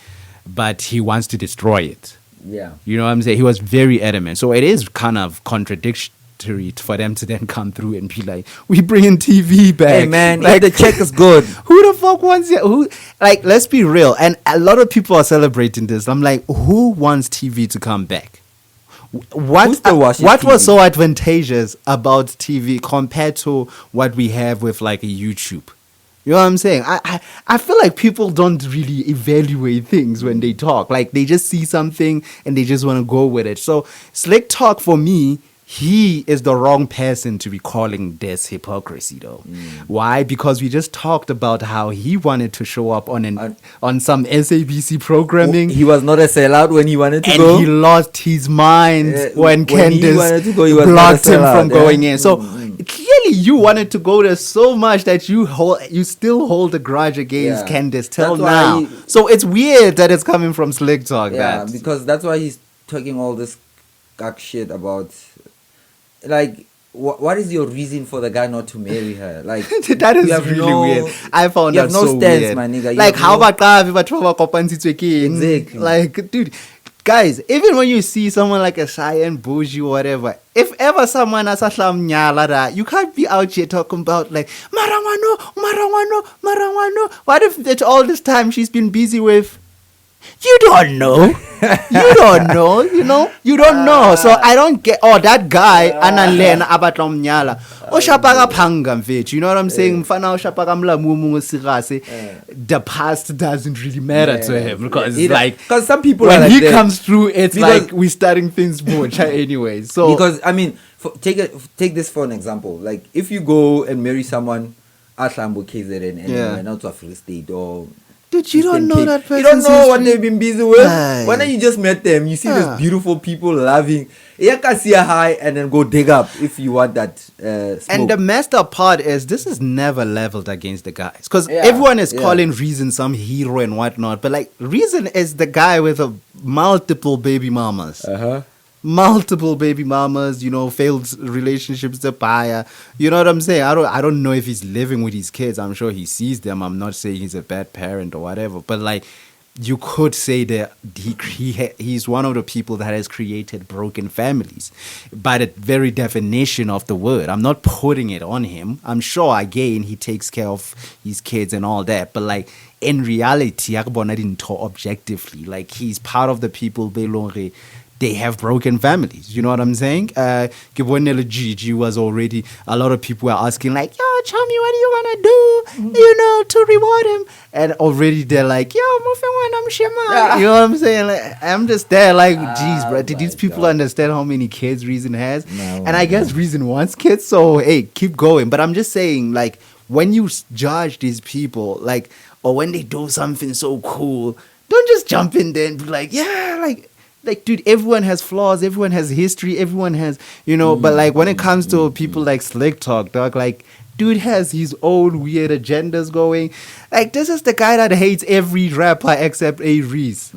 but he wants to destroy it. Yeah. You know what I'm saying? He was very adamant. So it is kind of contradictory for them to then come through and be like, we bringing TV back. Hey man, the check is good. Who the fuck wants it? Let's be real. And a lot of people are celebrating this. I'm like, who wants TV to come back? What was TV? so advantageous about TV compared to what we have with a YouTube? You know what I'm saying? I feel like people don't really evaluate things when they talk. They just see something and they just want to go with it. So Slick Talk, for me, he is the wrong person to be calling this hypocrisy, though. Why? Because we just talked about how he wanted to show up on some SABC programming. He was not a sellout when he wanted to And go. he lost his mind when when he Candace wanted to go, he was not blocked a him from sellout, going in. So clearly you wanted to go there so much that you still hold a grudge against Candace till That's why now. So it's weird that it's coming from Slick Talk. Yeah, because that's why he's talking all this cock shit about, like, what is your reason for the guy not to marry her? Like, that is really weird. I found that so stance, weird. My nigga. Like, how about exactly. Like, dude, guys, even when you see someone like a Cheyenne Bougie or whatever, if ever someone has a nyala, you can't be out here talking about like Marangwano. What if that all this time she's been busy with? You don't know. You don't know. You don't know. So I don't get. Oh, that guy analena abatlom nyala. O shapaka panga mfethu. You know what I'm saying? Mfana o shapaka mlamumu ngosirase. The past doesn't really matter to him because because some people when are like he that. comes through, it's like we're starting things much anyway. So because I mean, take this for an example. Like if you go and marry someone, Ashambo KZN and you're not to a Free State or. Dude, you don't know that person. You don't know what they've been busy with. Why don't you just met them? You see these beautiful people loving. You can see a high and then go dig up if you want that smoke. And the messed up part is this is never leveled against the guys. Because everyone is calling Reason some hero and whatnot. But like Reason is the guy with multiple baby mamas. Multiple baby mamas, failed relationships, the buyer. You know what I'm saying? I don't know if he's living with his kids. I'm sure he sees them. I'm not saying he's a bad parent or whatever. But like, you could say that he's one of the people that has created broken families by the very definition of the word. I'm not putting it on him. I'm sure, again, he takes care of his kids and all that. But like, in reality, objectively, like, he's part of the people they have broken families. You know what I'm saying? Gigi was already, a lot of people were asking like, yo, Chami, what do you want to do, to reward him? And already they're like, yo, I'm Shema. You know what I'm saying? Like, I'm just there like, geez, bro, did these people understand how many kids Reason has? No, and I guess Reason wants kids, so hey, keep going. But I'm just saying, like, when you judge these people, like, or when they do something so cool, don't just jump in there and be like, yeah, like, dude, everyone has flaws, everyone has history, everyone has, but like when it comes to people like Slick Talk, dog, like, dude has his own weird agendas going. Like, this is the guy that hates every rapper except A-Reese.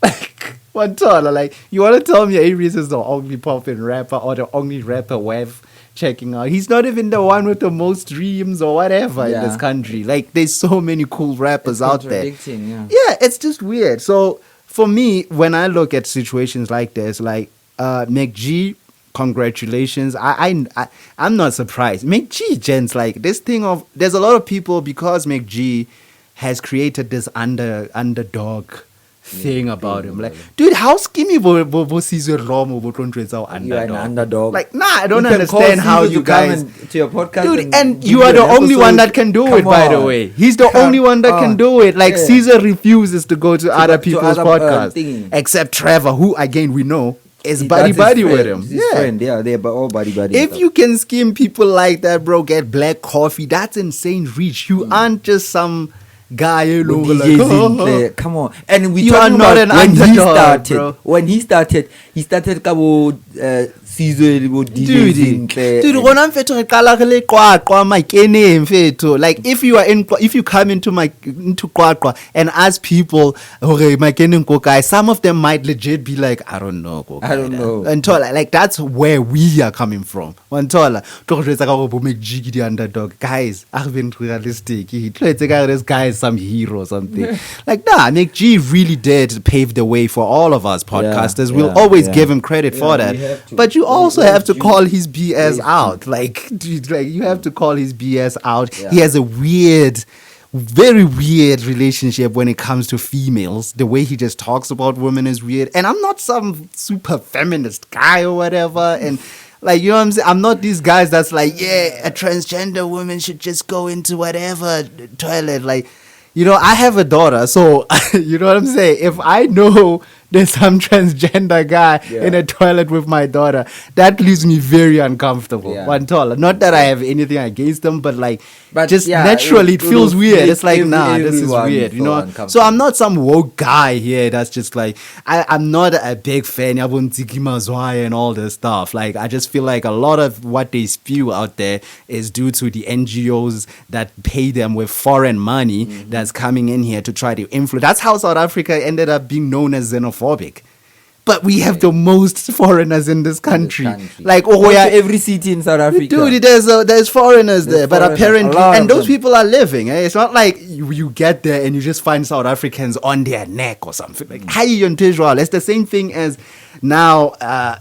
Like, one taller, like, you want to tell me A-Reese is the only popping rapper or the only rapper worth checking out? He's not even the one with the most streams or whatever in this country. Like, there's so many cool rappers out there. Yeah, it's just weird. So, for me, when I look at situations like this, like McG, congratulations. I'm not surprised. McG, gents, like this thing of there's a lot of people because McG has created this underdog thing about him. Like, dude, how skinny you are an underdog? Like, nah, I don't understand how you guys to your podcast. Dude, and you are the only one that can do it, by the way. He's the only one that can do it. Like, Caesar refuses to go to other people's podcasts. Except Trevor, who again we know is buddy with him. His friend. Yeah, they're all buddy. If you can scheme people like that, bro, get black coffee, that's insane reach. You aren't just some guy, come on. And you are not an underdog, bro. When he started kabo Caesar dude, like if you come into Kwakwa and ask people, okay, some of them might legit be like, I don't know. And like that's where we are coming from. Make Gigi the underdog. Guys, I've been realistic. This guy is some hero or something. Like, nah, Nick G really did pave the way for all of us podcasters. We'll always give him credit for that. But you also have to call his BS out. Like, dude, like you have to call his BS out. He has a very weird relationship when it comes to females. The way he just talks about women is weird. And I'm not some super feminist guy or whatever. And like, you know what I'm saying? I'm not these guys that's like, yeah, a transgender woman should just go into whatever toilet. Like, I have a daughter, so you know what I'm saying? If I know there's some transgender guy in a toilet with my daughter. That leaves me very uncomfortable. Yeah. Not that I have anything against them, but like, But just yeah, naturally it feels it'll weird. make It's like, nah, this is everyone weird, you feel know. uncomfortable. So I'm not some woke guy here that's just like, I'm not a big fan of Ntiki Mazwai and all this stuff. Like, I just feel like a lot of what they spew out there is due to the NGOs that pay them with foreign money that's coming in here to try to influence. That's how South Africa ended up being known as xenophobic. But we have the most foreigners in this country. Like, Go to every city in South Africa. Dude, there's foreigners there, but foreigners, apparently, a lot and of those them. people are living. It's not like you get there and you just find South Africans on their neck or something. Like, how you visual? It's the same thing as now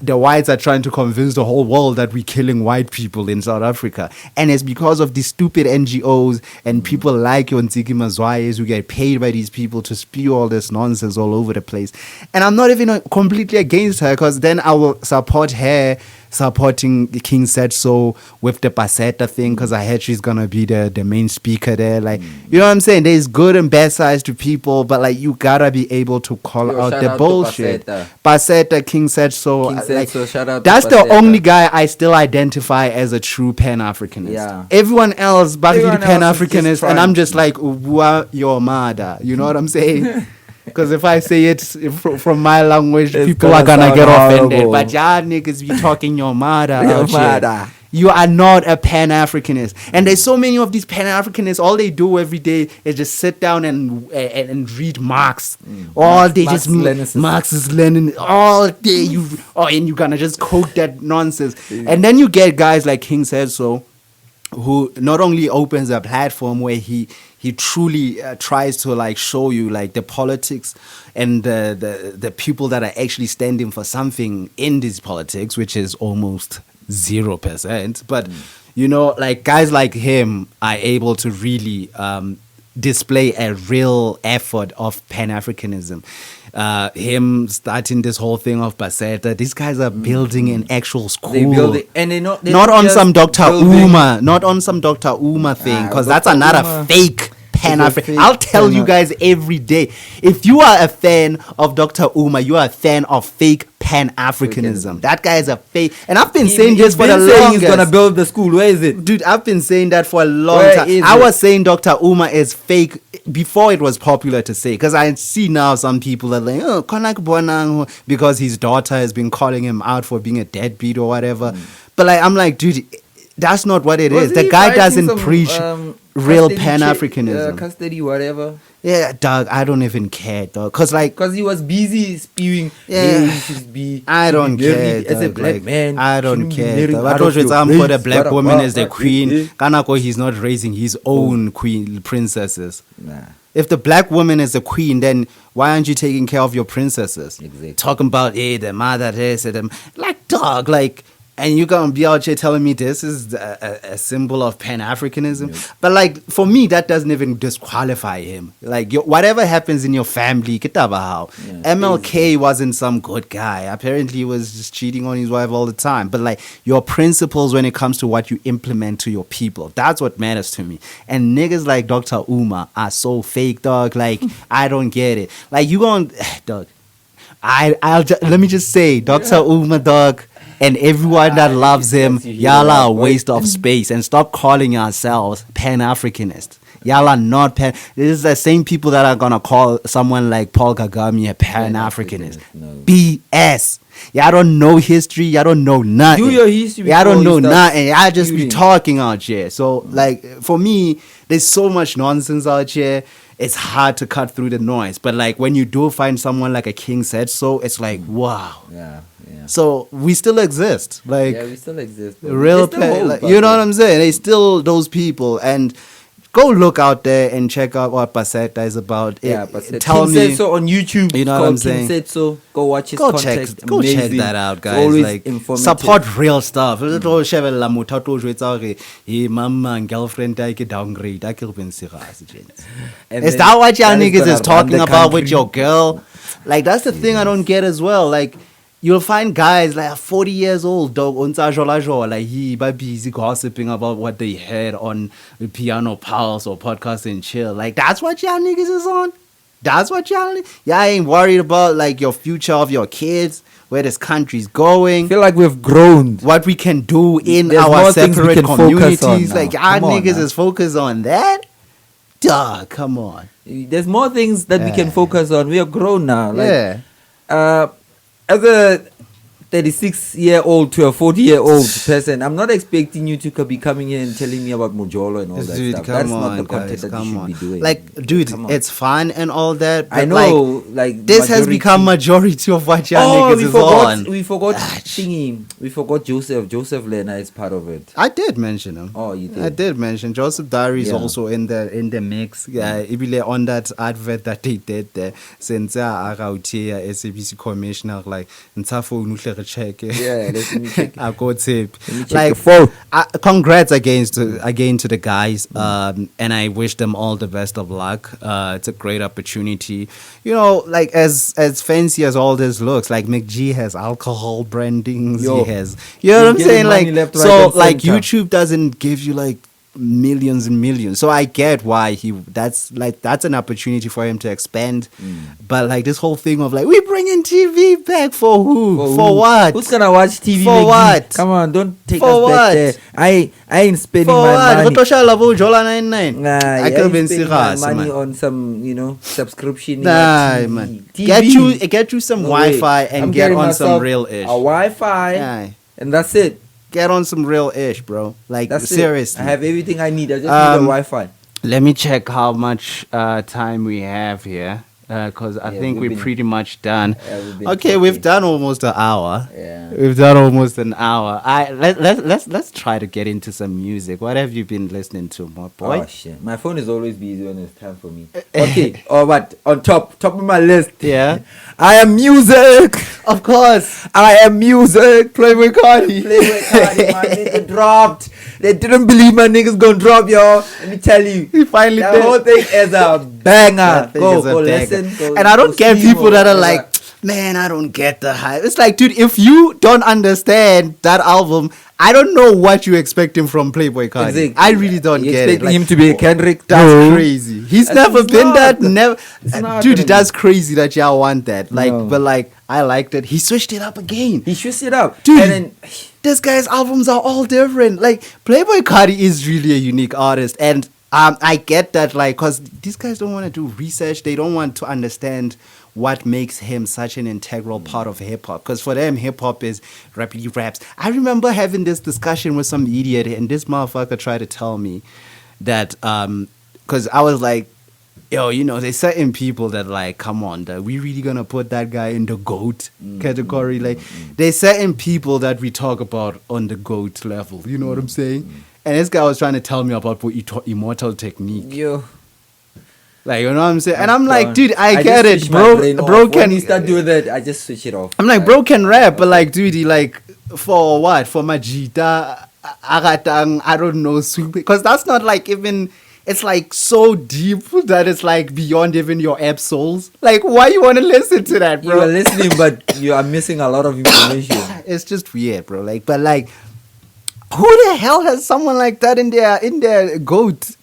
the whites are trying to convince the whole world that we're killing white people in South Africa, and it's because of these stupid NGOs and people like Ntiki Mazwai who get paid by these people to spew all this nonsense all over the place. And I'm not even completely against her, because then I will support her supporting King Said So with the Paseta thing, because I heard she's gonna be the main speaker there. Like, you know what I'm saying? There's good and bad sides to people, but like, you gotta be able to call out shout the out to bullshit. Paseta, King Said So. King Said like, So, shout out to that's the Paseta. only guy I still identify as a true Pan-Africanist. Yeah. Everyone else, Everyone else is Pan-Africanist, just and trying I'm just like, "Wa your mother." You know what I'm saying? Because if I say it from my language, It's people are gonna gonna get sound offended. horrible. But y'all niggas be talking your mother Your out here. mother. You are not a Pan-Africanist. And there's so many of these Pan-Africanists, all they do every day is just sit down and read Marx. All day just Marxist Lenin all day. And you're gonna just quote that nonsense. And then you get guys like King Said So, who not only opens a platform where he truly tries to like show you like the politics and the people that are actually standing for something in these politics, which is almost 0%. But you know, like, guys like him are able to really display a real effort of Pan-Africanism. Him starting this whole thing of Baseta, these guys are building an actual school. They build it, and they're not Not on just some Dr. building- Uma, not on some Dr. Uma thing, because that's Dr. another Uma fake Pan-African. fake I'll tell you Pan-Af- guys every day, if you are a fan of Dr. Uma, you are a fan of fake Pan-Africanism. That guy is a fake, and I've been saying this for the He's longest. gonna build the school. Where is it? Dude, I've been saying that for a long Where time. is I it? was saying Dr. Uma is fake before it was popular to say, because I see now some people are like, oh, Konak Bonang, because his daughter has been calling him out for being a deadbeat or whatever. But like, I'm like, dude, that's not what it is. Wasn't The he guy fighting doesn't some, preach real custody Pan-Africanism. Custody, whatever. Yeah, dog, I don't even care, dog. Because like, Because he was busy spewing. Yeah. "Hey, you should be. I don't care. As a dog, black like, man, I don't shouldn't be care. married dog. out I told of you your I'm for the race, black blah, woman blah, as the blah, queen. Kanako, he's not raising his own queen princesses. Nah. If the black woman is the queen, then why aren't you taking care of your princesses? Exactly. Talking about, hey, the mother this and them. Like, dog, like, and you're going to be out here telling me this is a symbol of Pan-Africanism. Yep. But, like, for me, that doesn't even disqualify him. Like, whatever happens in your family, kitaba how. Yeah, MLK wasn't some good guy. Apparently, he was just cheating on his wife all the time. But, like, your principles when it comes to what you implement to your people, that's what matters to me. And niggas like Dr. Uma are so fake, dog. Like, I don't get it. Like, you going, dog. Let me just say, Dr. Uma, dog, and everyone that loves him, y'all are a waste of space. And stop calling yourselves Pan-Africanist. Y'all are not Pan. This is the same people that are gonna call someone like Paul Kagame a Pan-Africanist. No. BS. Y'all don't know history. Y'all don't know nothing. Do your history Y'all don't before know you start nothing. Y'all just be spewing. talking out here. So, like, for me, there's so much nonsense out here. It's hard to cut through the noise. But, like, when you do find someone like a King Said So, it's like, wow. Yeah. So, we still exist. Like, Yeah, we still exist. bro. real, There's still hope like, out you know there. what I'm saying? They still those people, and go look out there and check out what Paseta is about. Yeah, but Tell King me, Said So on YouTube. You know It's what I'm called saying? King Said So. Go watch his go context. check Amazing. that out, It's guys. always Like, informative. support real stuff. Go shebella motho a tlo jwetsa hore, "Hey, mama, girlfriend I ke downgrade a ke re ben serious, gents." And Is then that what y'all that niggas gonna is talking run the about with country. your girl? Like, that's the thing I don't get as well. Like, you'll find guys like 40 years old, dog, unsa jola jola, like he ba busy gossiping about what they heard on the Piano Pulse or Podcast and Chill. Like, that's what y'all niggas is on? That's what y'all ain't worried about, like your future of your kids, where this country's going, I feel like we've grown. what we can do in There's our more things we separate can focus on communities. now. Like our Come on niggas now. is focused on that. Duh, come on. There's more things that we can Yeah. focus on. We are grown now. Like, Yeah. as a 36-year-old to a 40-year-old person, I'm not expecting you to be coming here and telling me about Mojolo and all that Dude, stuff. come That's on, not the content guys, that come you should on. be doing. Like, dude, Come on. it's fun and all that. But I know, like this has majority- become majority of what y'all niggas we is forgot. on. We forgot thingy. We forgot Joseph. Joseph Lena is part of it. I did mention him. Oh, you did. I did mention Joseph Diary is Yeah. also in the mix. Yeah, even on that advert that they did there, since Arautia SABC commissioner like phone check. Yeah, let me check. I go tip. Let me check Like the phone. congrats again to the guys, and I wish them all the best of luck. It's a great opportunity. You know, like as fancy as all this looks, like McG has alcohol brandings. Yo. He has, you know what I'm He's saying? getting Like money left, right, so, and like center. YouTube doesn't give you like millions and millions. So I get why that's an opportunity for him to expand. But like this whole thing of like we bringing TV back for who? For what? Who's gonna watch TV? For Maggie? what? Come on, don't take For us what? back there. I ain't spending For my what? money. Gotoshala bo Jola 99. Nah, I could have been spending my serious, money man. on some, subscription. Nah, TV. man. TV. Get you some No way. Wi-Fi and I'm get getting on some myself real ish. A Wi-Fi, Yeah. and that's it. Get on some real ish, bro. Like That's seriously. it. I have everything I need. I just need a Wi-Fi. Let me check how much time we have here, because I Yeah, think we've we're been- pretty much done. Yeah, we've been Okay, talking. we've done almost an hour. Yeah. We've done almost an hour. Let's try to get into some music. What have you been listening to, my boy? Oh shit! My phone is always busy when it's time for me. Okay. Or what? On top of my list. Yeah. I am music. Of course. I am music. Playboy Cardi. Playboy Cardi, my nigga dropped. They didn't believe my niggas gonna drop, y'all. Let me tell you. He finally That did. whole thing is a banger. That thing Go is a banger. listen. Go, And I go don't get stream people that are or like, whatever. man, I don't get the hype. It's like, dude, if you don't understand that album, I don't know what you're expecting from Playboy Cardi. Exactly. I really don't You get it. expecting him to be a Kendrick? That's No. crazy. He's That's never been not. that. Never, It's not dude. gonna be. That's crazy that y'all want that. Like, No. but like, I liked it. He switched it up again. He switched it up, Dude. and then This guy's albums are all different. Like Playboy Cardi is really a unique artist, and I get that. Like, cause these guys don't want to do research. They don't want to understand what makes him such an integral part of hip hop. Because for them, hip hop is rapidly raps. I remember having this discussion with some idiot, and this motherfucker tried to tell me that because I was like, yo, you know, there's certain people that like, come on, that we really gonna put that guy in the GOAT category. Like, there's certain people that we talk about on the GOAT level. You know what I'm saying? And this guy was trying to tell me about Immortal Technique. yo. Like, you know what I'm saying? And I'm like, Gone. dude, I get just it, switch my bro. brain off. Bro When can you start doing that, I just switch it off. I'm like, bro can rap, but like, dude, he like, for what? For Majita, Agatang, I don't know, because that's not like even, it's like so deep that it's like beyond even your app souls. Like, why you want to listen to that, You are bro? listening, but you are missing a lot of information. It's just weird, bro. Like, but like, who the hell has someone like that in their GOAT?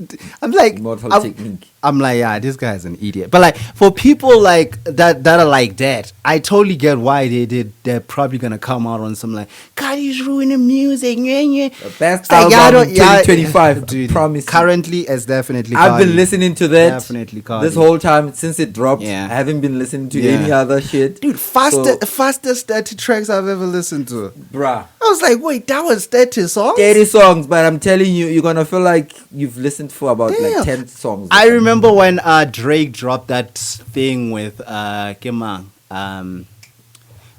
I'm like, Immortal I'm- Technique. I'm like, yeah, this guy's an idiot. But like, for people like that are like that, I totally get why they're probably gonna come out on some like, Cardi's ruining music. The best Like, album in 2025. dude, Promise. currently, it's definitely. I've Cardi. been listening to that Definitely Cardi. this whole time since it dropped. Yeah. I haven't been listening to Yeah. any other shit. Dude, fastest 30 tracks I've ever listened to. Bruh. I was like, wait, that was 30 songs? 30 songs, but I'm telling you, you're gonna feel like you've listened for about Damn. like 10 songs. I remember when Drake dropped that thing with Kemang,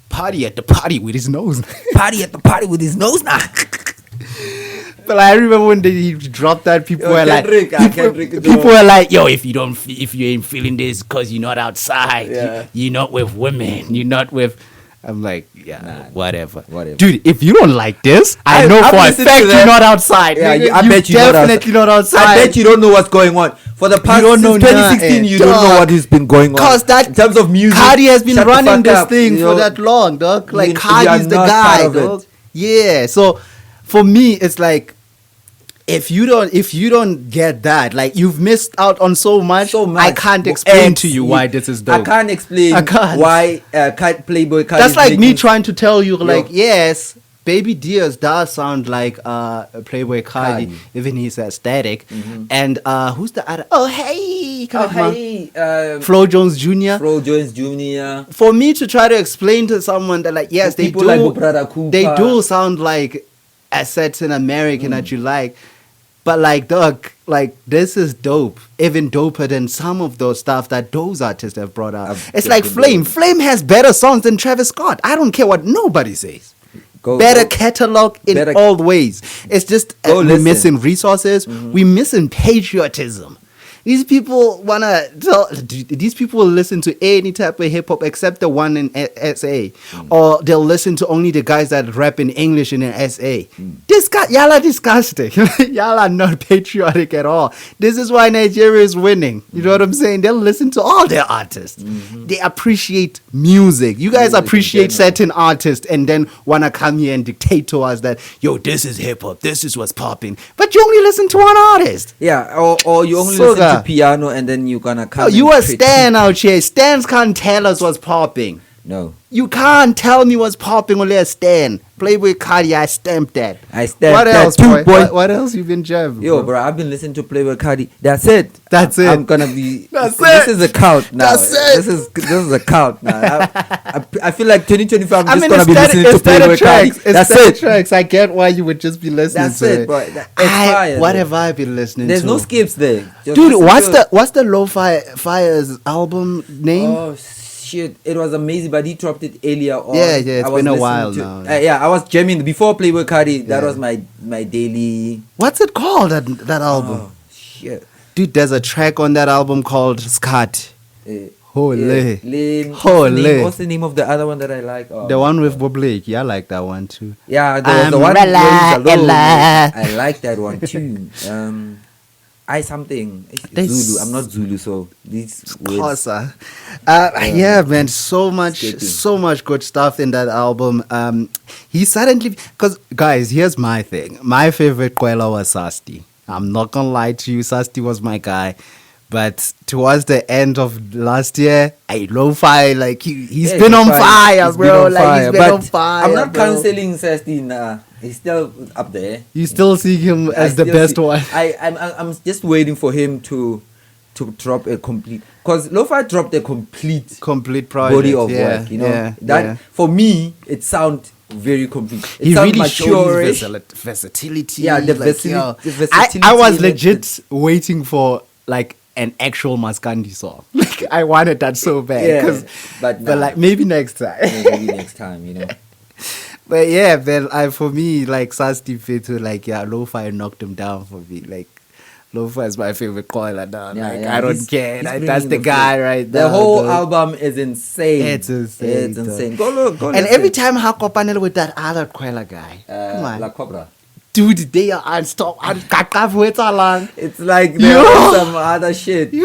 party at the party with his nose. Party at the party with his nose now. But I remember when he dropped that, people Yo, were Kendrick, like, Kendrick, people were like, yo, if you ain't feeling this because you're not outside, Yeah. you're not with women, you're not with. I'm like, yeah, Nah, whatever. whatever. Dude, if you don't like this, I know I've for a listened to fact that. you're not outside. Yeah, nigga. I bet you're definitely not outside. I bet you don't know what's going on. For the past don't since know 2016, nothing, you don't know dog. what has been going on. Cause that in terms of music, Cardi has been shut the running fuck this up, thing you for know? that long, dog. Like You are Cardi's the not guy, part of it. dog. Yeah. So for me, it's like if you don't get that, like you've missed out on so much. So much. I can't explain to you why this is dope. I can't explain why Playboy Cardi. That's is like me making- trying to tell you, like, yes, Baby Diaz does sound like Playboy Cardi, even his aesthetic. And who's the other? Oh, hey, Flo Jones Jr. Flo Jones Jr. For me to try to explain to someone that, like, yes, For they people do, like Buprada Cooper. they do sound like assets in American that you like. But like, dog, like this is dope, even doper than some of those stuff that those artists have brought out. It's like Flame. Flame has better songs than Travis Scott. I don't care what nobody says. Better catalog in all ways. It's just we're missing resources. We're missing patriotism. These people these people will listen to any type of hip hop except the one in SA, or they'll listen to only the guys that rap in English in SA. Y'all are disgusting. Y'all are not patriotic at all. This is why Nigeria is winning. You know what I'm saying? They'll listen to all their artists. They appreciate music. You guys appreciate certain artists and then wanna come here and dictate to us that, yo, this is hip hop. This is what's popping. But you only listen to one artist. Yeah, or you only listen to piano and then you're gonna come. You a stan out here. Stans can't tell us what's popping. No. You can't tell me what's popping only a stan. Playboy Cardi, I stamped that. I stamped what that else, too, boy. What else you been jamming? Yo, bro, I've been listening to Playboy Cardi. That's it. That's it. I'm gonna be. That's this it. is a count now. That's it. This is a count now. I feel like 2025. I'm just I mean, gonna be listening to Playboy Cardi. That's it. Tracks. I get why you would just be listening That's to it, bro. It's fire. What have I been listening There's to? no skips there. Just Dude, listen what's the Lo-Fi Fires album name? Oh shit! It was amazing, but he dropped it earlier on. Yeah, it's been a while now. now. Yeah, I was jamming before Playboy Cardi. That Yeah. was my daily. What's it called? That album? Oh shit! Dude, there's a track on that album called Scat. Holy. Holy. What's the name of the other one that I like? Oh, The one with Bob Lake. Yeah, I like that one too. Yeah, there was the one where he's alone. I like that one too. I something Zulu. I'm not Zulu, so these words. Xhosa. Yeah, man, so much good stuff in that album. He suddenly, because guys, here's my thing. My favorite Kwela was Sasti. I'm not gonna lie to you, Sasti was my guy. But towards the end of last year, Lo-Fi, like he's been on fire, bro. Like he's been on fire. I'm not canceling Sasti. Nah, he's still up there. You still see him as the best one. I'm just waiting for him to drop a complete, because Lo-Fi dropped a complete project, body of work. You know that for me it sounds very complete. It he sounds really showed his mature-ish. versatility. Yeah, the like, versatility. I was legit waiting for like an actual Maskandi song. Like I wanted that so bad. Yeah, but like maybe next time. Maybe next time, you know. But yeah, man, for me, like Sasti Fitu, like Lo-Fi knocked him down for me. Like Lo-Fi is my favorite caller now. Yeah, like yeah, I don't care. That's the guy right there. The whole album is insane. It's insane. It's insane. Go look. Go and listen. every time Hako panel with that other Kwela guy. Come on. La Cobra. Dude, they are unstoppable. It's like they're some other shit. They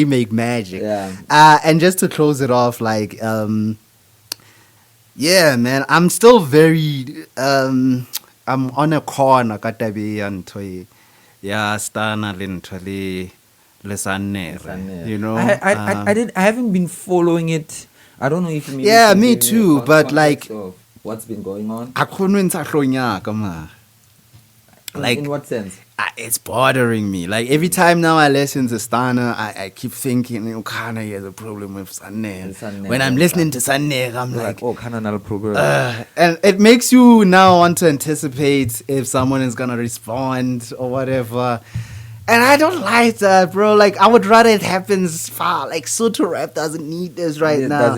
make magic. Yeah. And just to close it off, like, yeah, man, I'm still very, I'm on a corner, katabi and toy, yeah, stana lintoli, lesanere, you know. I haven't been following it. I don't know if you. Yeah, me too. But like, what's been going on? Like, in what sense? It's bothering me. Like every time now I listen to Stana, I keep thinking, Kana has a problem with Sanne. When I'm listening to Sanne, I'm like, oh, Kana not a problem. And it makes you now want to anticipate if someone is gonna respond or whatever. And I don't like that, bro. Like I would rather it happens far. Like Soto Rap doesn't need this right now.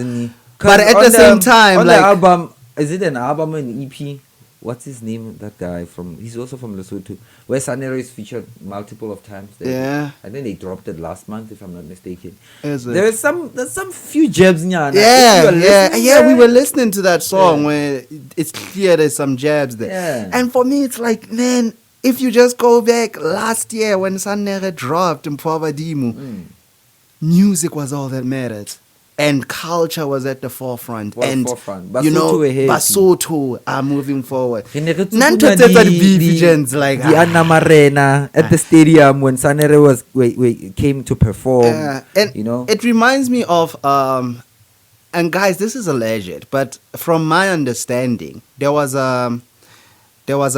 But at the same time, on like the album, is it an album or an EP? What's his name? That guy he's also from Lesotho, where Sanero is featured multiple of times. Yeah. I think they dropped it last month, if I'm not mistaken. There's some few jabs, yeah. We were listening to that song where it's clear there's some jabs there. Yeah. And for me, it's like, man, if you just go back last year when Sanere dropped in Dimu, music was all that mattered. and culture was at the forefront. Was And forefront. you know, Basotho were happy. Basotho are moving forward. Re ne re Nanto tsukuma tse tsa di- di-beef, di- gents, like, the Anna Marena at the stadium when Sanere came to perform. and you know, it reminds me of and guys, this is alleged, but from my understanding, there was a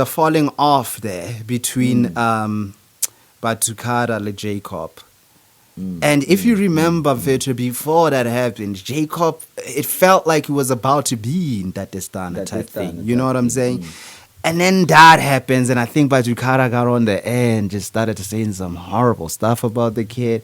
falling off there between Batukara and Jacob. And if you remember, Victor, before that happened, Jacob, it felt like he was about to be in that Destana type thing. You know what I'm saying? And then that happens, and I think Batukara got on the air and just started saying some horrible stuff about the kid.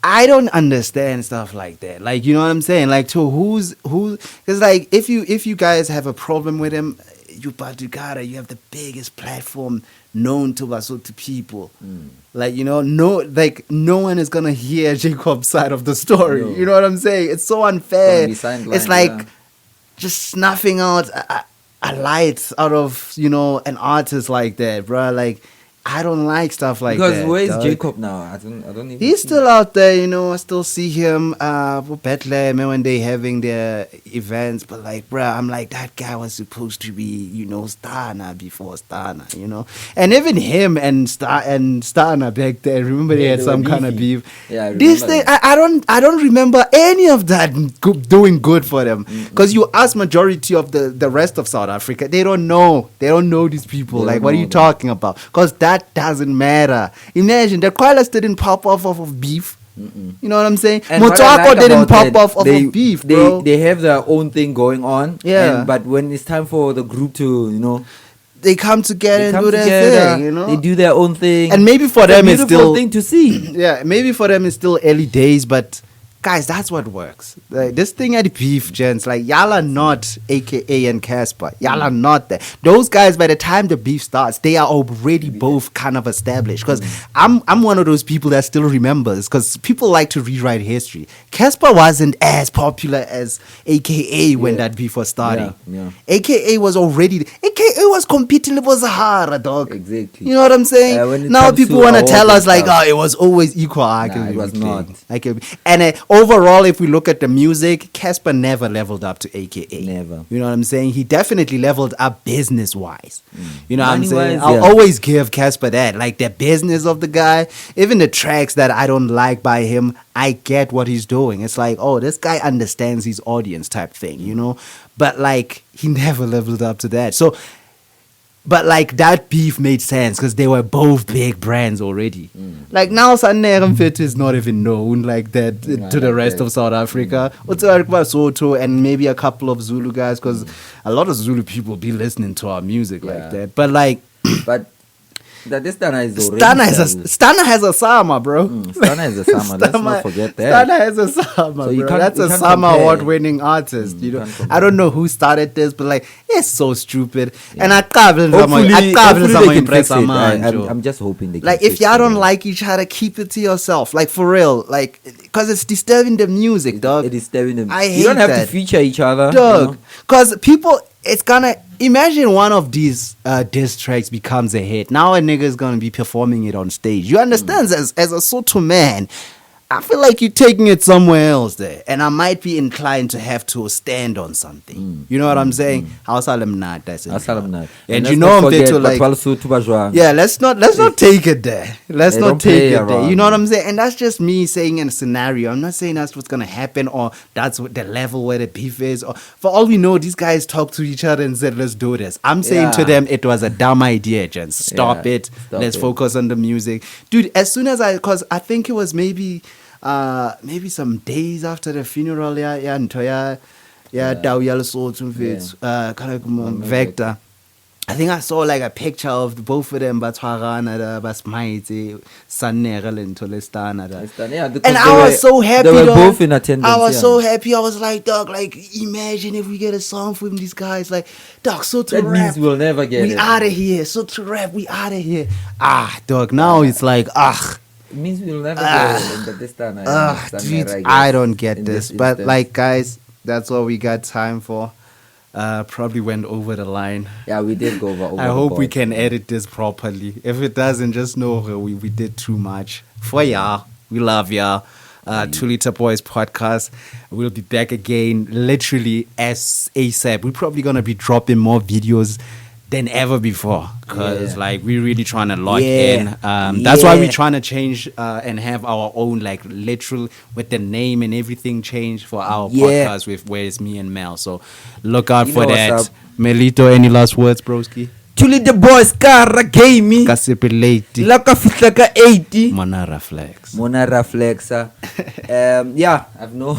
I don't understand stuff like that. Like, you know what I'm saying? Like, to who? Because like, if you guys have a problem with him, you Batukara, you have the biggest platform known to Basotho people. Like, you know, no one is gonna hear Jacob's side of the story. No. You know what I'm saying? It's so unfair. It's gonna be It's sidelined, like yeah. just snuffing out a light out of, you know, an artist like that, bro. Like, I don't like stuff like because that. where is dog. Jacob now? I don't even. He's see still out there, you know. I still see him Bethlehem when they having their events, but like, bruh, I'm like, that guy was supposed to be, you know, Stana before Stana, you know. And even him and Stana back there, remember they Yeah, had they some were kind of beefy. beef. Yeah, I This remember thing, I don't remember any of that doing good for them. Because you ask majority of the rest of South Africa, they don't know these people. They Like, don't what are know you them. talking about? Because that doesn't matter. Imagine the Koalas didn't pop off of beef. You know what I'm saying? And what I Motswako like didn't about pop that, off of beef, bro. They have their own thing going on. Yeah. But when it's time for the group to, you know, They come together they and come do their together, thing, you know? they do their own thing. And maybe for It's them a it's beautiful still thing to see. yeah, maybe for them it's still early days, but guys, that's what works. Like, this thing at beef, gents, like, y'all are not AKA and Casper. Y'all are not that. Those guys, by the time the beef starts, they are already both kind of established. Because I'm one of those people that still remembers, because people like to rewrite history. Casper wasn't as popular as AKA when Yeah. that beef was starting. Yeah. AKA was competing with Sahara, dog. Exactly. You know what I'm saying? When it Now comes people to want to awards tell and us like, stuff. oh, it was always equal. I can Nah, it was believe not. I can, and overall, if we look at the music, Casper never leveled up to AKA. Never. You know what I'm saying? He definitely leveled up business wise. You know what I'm saying? Money-wise, I'll yeah. always give Casper that. Like, the business of the guy, even the tracks that I don't like by him, I get what he's doing. It's like, oh, this guy understands his audience type thing, you know? But like, he never leveled up to that. So, but like, that beef made sense because they were both big brands already. Like, now Sanere Mfethu is not even known like that to the like rest that. of South Africa. Soto and maybe a couple of Zulu guys, because a lot of Zulu people be listening to our music Yeah. like that. But like, But this Stana is already Stana has a Sama, bro. Stana has a summer. Let's not forget that. Stana has a Sama, So you bro. can't- That's you a can't Sama compare. award-winning artist. You you know, can't compare. I don't know who started this, but like, it's so stupid. And Hopefully they can fix impress it. I'm just hoping they can like, if fix y'all it, don't yeah. like each other, keep it to yourself. Like, for real. Like, because it's disturbing the music, dog. It is stabbing them. I You don't hate have that. to feature each other. Dog. Because people, it's gonna, imagine one of these diss tracks becomes a hit. Now a nigga is gonna be performing it on stage. You understand? As a Soto man, I feel like you're taking it somewhere else there. And I might be inclined to have to stand on something. You know what I'm saying? Hausalam not, that's it. And you know I'm there to like, yeah, let's not take it there. Let's They not don't take play it there. around. You know what I'm saying? And that's just me saying in a scenario. I'm not saying that's what's gonna happen or that's what the level where the beef is. Or for all we know, these guys talk to each other and said, "Let's do this." I'm saying to Yeah. them, it was a dumb idea, gents. Stop Yeah, it. stop Let's it. focus on the music, dude. As soon as because I think it was maybe some days after the funeral, Tau ya Lesotho mfethu, kind of Vector. I think I saw like a picture of both of them, Batwarana, Basmaite, Sanere, and Tolestana. And I was so happy. They were dog. both in attendance. I was yeah. so happy. I was like, dog, like, imagine if we get a song from these guys. Like, dog, so to That rap. means we'll never get We it. out of here. So to rap, we out of here. Dog, now it's like, It means we'll never get it in this time. dude, I don't get this. But like, guys, that's all we got time for. Probably went over the line. Yeah, we did go over. I hope we can edit this properly. If it doesn't, just know we did too much. For y'all, we love y'all. 2litreBoiZ podcast. We'll be back again literally as ASAP. We're probably going to be dropping more videos than ever before because like we're really trying to lock in. That's why we're trying to change and have our own like literal with the name and everything changed for our podcast with where it's me and Mel. So look out for that. Melito, any last words, broski? 2litreBoiZ kara gaming Kasipilate laka fitla ka 80 Monara Flex. Yeah, I've no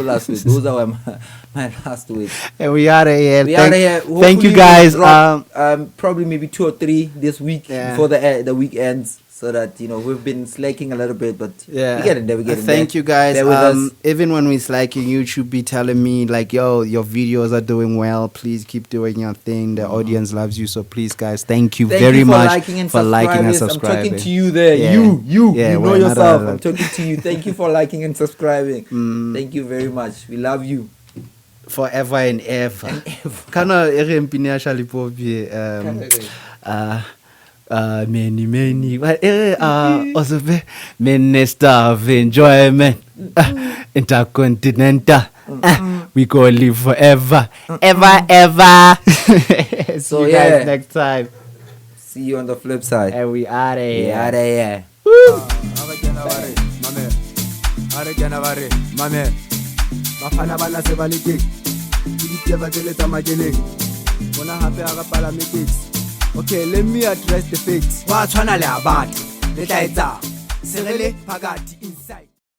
last words. Those are my last words. And we are here. Thank you Hopefully guys. we'll drop, probably maybe 2 or 3 this week before the weekends, so that we've been slacking a little bit, but we get in there. Thank you guys. Even when we're slacking, YouTube be telling me like, yo, your videos are doing well. Please keep doing your thing. The audience loves you, so please, guys, thank you very much for liking and subscribing. I'm talking to you there. You know yourself. I'm talking to you. Thank you for liking and subscribing. Thank you very much. We love you. Forever and ever. Kana erempini ashalipopi many also minister of enjoyment intercontinental we go live forever ever. See you guys next time. See you on the flip side. And we are here. Bafana bana se ba le teng ke diteba tse tsa makeneng bona hape a ka pala meketsi. Okay, let me address the facts. Wa tshwana le a batho le tla etsa serele phakati.